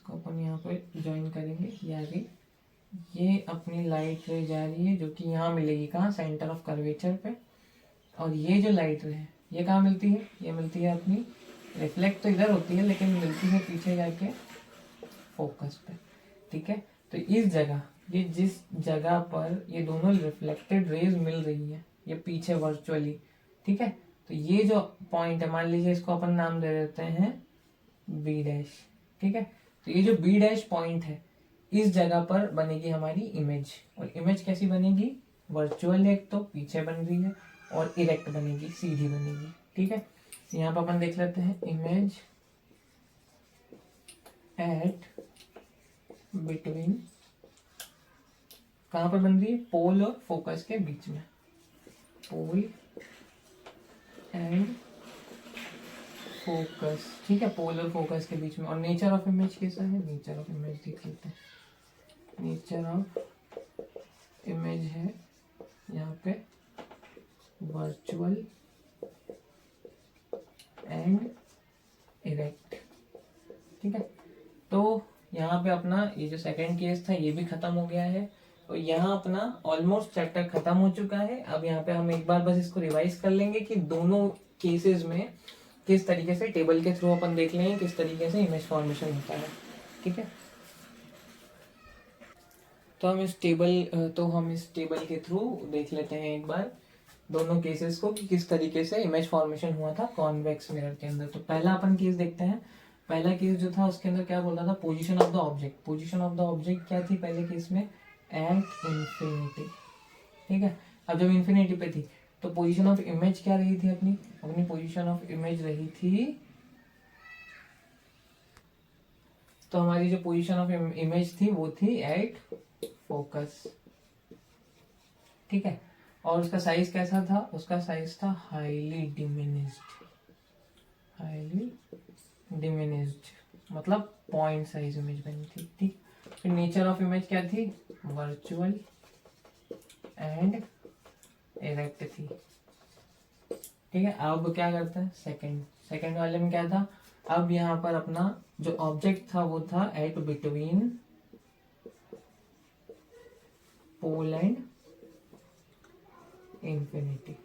अपन यहाँ पे ज्वाइन करेंगे। ये अपनी लाइट रे जा रही है जो कि यहाँ मिलेगी, कहाँ, सेंटर ऑफ कर्वेचर पे। और ये जो लाइट रे है ये कहाँ मिलती है, ये मिलती है अपनी, रिफ्लेक्ट तो इधर होती है लेकिन मिलती है पीछे जाके फोकस पे। ठीक है, तो इस जगह, ये जिस जगह पर ये दोनों रिफ्लेक्टेड रेज मिल रही है, ये पीछे वर्चुअली, ठीक है, तो ये जो पॉइंट है, मान लीजिए इसको अपन नाम दे देते हैं बी डैश। ठीक है, तो ये जो बी डैश पॉइंट है, इस जगह पर बनेगी हमारी इमेज। और इमेज कैसी बनेगी, वर्चुअल, एक तो पीछे बन रही है, और इरेक्ट बनेगी, सीधी बनेगी। ठीक है, यहाँ पर अपन देख लेते हैं, इमेज एट बिटवीन, कहाँ पर बन रही है, पोल और फोकस के बीच में, पोल एंड फोकस। ठीक है, पोल और फोकस के बीच में। और नेचर ऑफ इमेज कैसा है, नेचर ऑफ इमेज देख लेते हैं। नेचर ऑफ इमेज है यहाँ पे वर्चुअल एंड इरेक्ट। ठीक है, तो यहाँ पे अपना ये जो सेकंड केस था ये भी खत्म हो गया है, और यहाँ अपना ऑलमोस्ट चैप्टर खत्म हो चुका है। अब यहाँ पे हम एक बार बस इसको रिवाइज कर लेंगे कि दोनों केसेस में किस तरीके से टेबल के थ्रू अपन देख लेंगे किस तरीके से इमेज फॉर्मेशन होता है। ठीक है, तो हम इस टेबल के थ्रू देख लेते हैं एक बार दोनों केसेस को कि किस तरीके से इमेज फॉर्मेशन हुआ था कॉन्वेक्स मिरर के अंदर। तो पहला अपन केस देखते हैं। पहला केस जो था उसके अंदर क्या बोल रहा था, position of the object. Position of the object क्या थी पहले केस में, एट इंफिनिटी। ठीक है, अब जब इंफिनिटी पे थी तो पोजीशन ऑफ इमेज क्या रही थी अपनी पोजीशन ऑफ इमेज रही थी, तो हमारी जो पोजीशन ऑफ इमेज थी वो थी एट फोकस। ठीक है, और उसका साइज कैसा था, उसका साइज था हाईली डिमिनिस्ड, मतलब पॉइंट साइज इमेज बनी थी। ठीक, फिर नेचर ऑफ इमेज क्या थी, वर्चुअल एंड इरेक्ट थी। ठीक है, अब क्या करते हैं, सेकंड वाले में क्या था, अब यहाँ पर अपना जो ऑब्जेक्ट था वो था at between pole and infinity.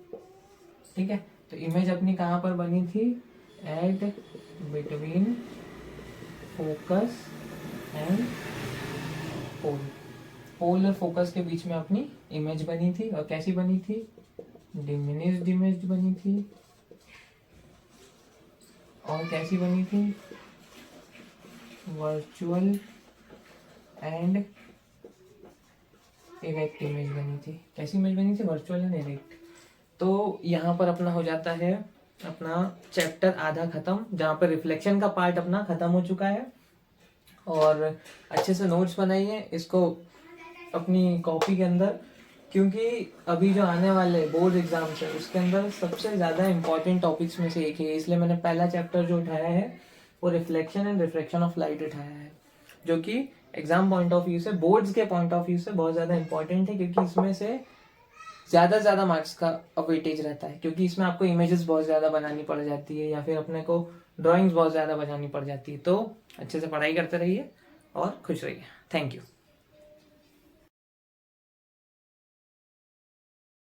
ठीक है, तो इमेज अपनी कहाँ पर बनी थी, at between focus and pole और फोकस के बीच में अपनी इमेज बनी थी। और कैसी बनी थी, डिमिनिस्ड इमेज बनी थी। और कैसी बनी थी, वर्चुअल एंड इरेक्ट इमेज बनी थी। कैसी इमेज बनी थी, वर्चुअल एंड इरेक्ट। तो यहाँ पर अपना हो जाता है अपना चैप्टर आधा खत्म, जहाँ पर रिफ्लेक्शन का पार्ट अपना खत्म हो चुका है। और अच्छे से नोट्स बनाइए इसको अपनी कॉपी के अंदर, क्योंकि अभी जो आने वाले बोर्ड एग्जाम्स है उसके अंदर सबसे ज़्यादा इंपॉर्टेंट टॉपिक्स में से एक है। इसलिए मैंने पहला चैप्टर जो उठाया है वो reflection and refraction of light उठाया है, जो कि एग्जाम पॉइंट ऑफ व्यू से, बोर्ड्स के पॉइंट ऑफ व्यू से बहुत ज़्यादा इंपॉर्टेंट है, क्योंकि इसमें से ज़्यादा मार्क्स का वेटेज रहता है। क्योंकि इसमें आपको इमेजेस बहुत ज़्यादा बनानी पड़ जाती है, या फिर अपने को ड्राइंग्स बहुत ज़्यादा बनानी पड़ जाती है। तो अच्छे से पढ़ाई करते रहिए और खुश रहिए। Thank you.